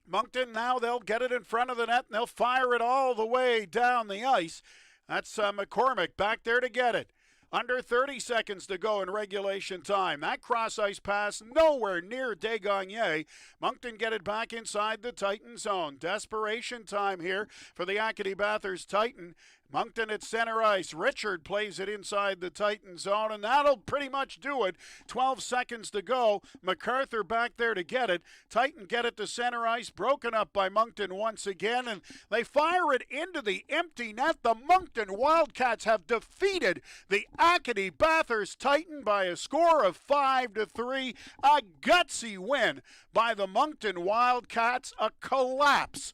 Moncton, now they'll get it in front of the net, and they'll fire it all the way down the ice. That's McCormick back there to get it. Under 30 seconds to go in regulation time. That cross-ice pass nowhere near Desgagne. Moncton get it back inside the Titan zone. Desperation time here for the Acadie-Bathurst Titan. Moncton at center ice. Richard plays it inside the Titan zone, and that'll pretty much do it. 12 seconds to go. MacArthur back there to get it. Titan get it to center ice. Broken up by Moncton once again, and they fire it into the empty net. The Moncton Wildcats have defeated the Acadie-Bathurst Titan by a score of 5-3. A gutsy win by the Moncton Wildcats. A collapse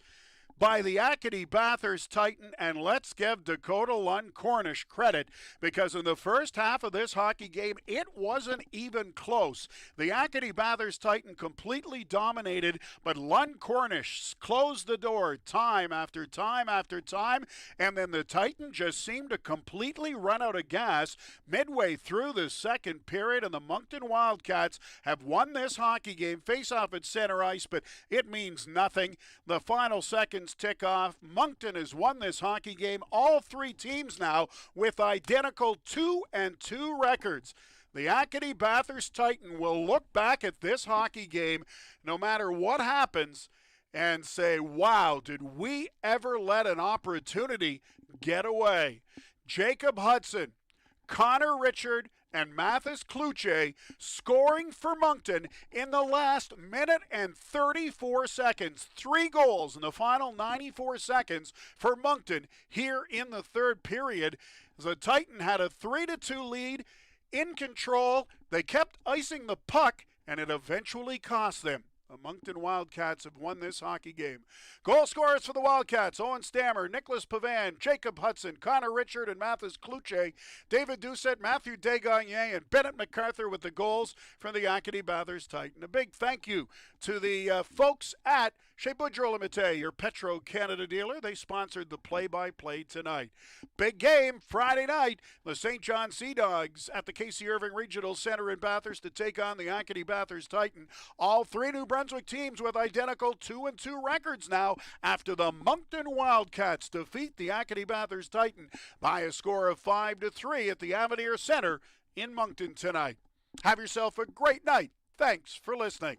by the Acadie-Bathurst Titan, and let's give Dakota Lund Cornish credit, because in the first half of this hockey game, it wasn't even close. The Acadie-Bathurst Titan completely dominated, but Lund Cornish closed the door time after time after time, and then the Titan just seemed to completely run out of gas midway through the second period, and the Moncton Wildcats have won this hockey game. Face off at center ice, but it means nothing. The final seconds tick off. Moncton has won this hockey game. All three teams now with identical 2-2 records. The Acadie-Bathurst Titan will look back at this hockey game, no matter what happens, and say, wow, did we ever let an opportunity get away? Jacob Hudson, Connor Richard, and Mathis Kluche scoring for Moncton in the last minute and 34 seconds. 3 goals in the final 94 seconds for Moncton here in the third period. The Titan had a 3-2 lead, in control. They kept icing the puck, and it eventually cost them. The Moncton Wildcats have won this hockey game. Goal scorers for the Wildcats: Owen Stammer, Nicholas Pavan, Jacob Hudson, Connor Richard, and Mathis Kluche. David Doucette, Matthew Desgagne, and Bennett MacArthur with the goals from the Acadie-Bathurst Titan. A big thank you to the folks at Chez Boudreau Limité, your Petro-Canada dealer. They sponsored the play-by-play tonight. Big game Friday night. The St. John Sea Dogs at the Casey Irving Regional Center in Bathurst to take on the Acadie-Bathurst Titan. All three New Brunswick teams with identical 2-2 records now after the Moncton Wildcats defeat the Acadie-Bathurst Titan by a score of 5-3 at the Avenir Center in Moncton tonight. Have yourself a great night. Thanks for listening.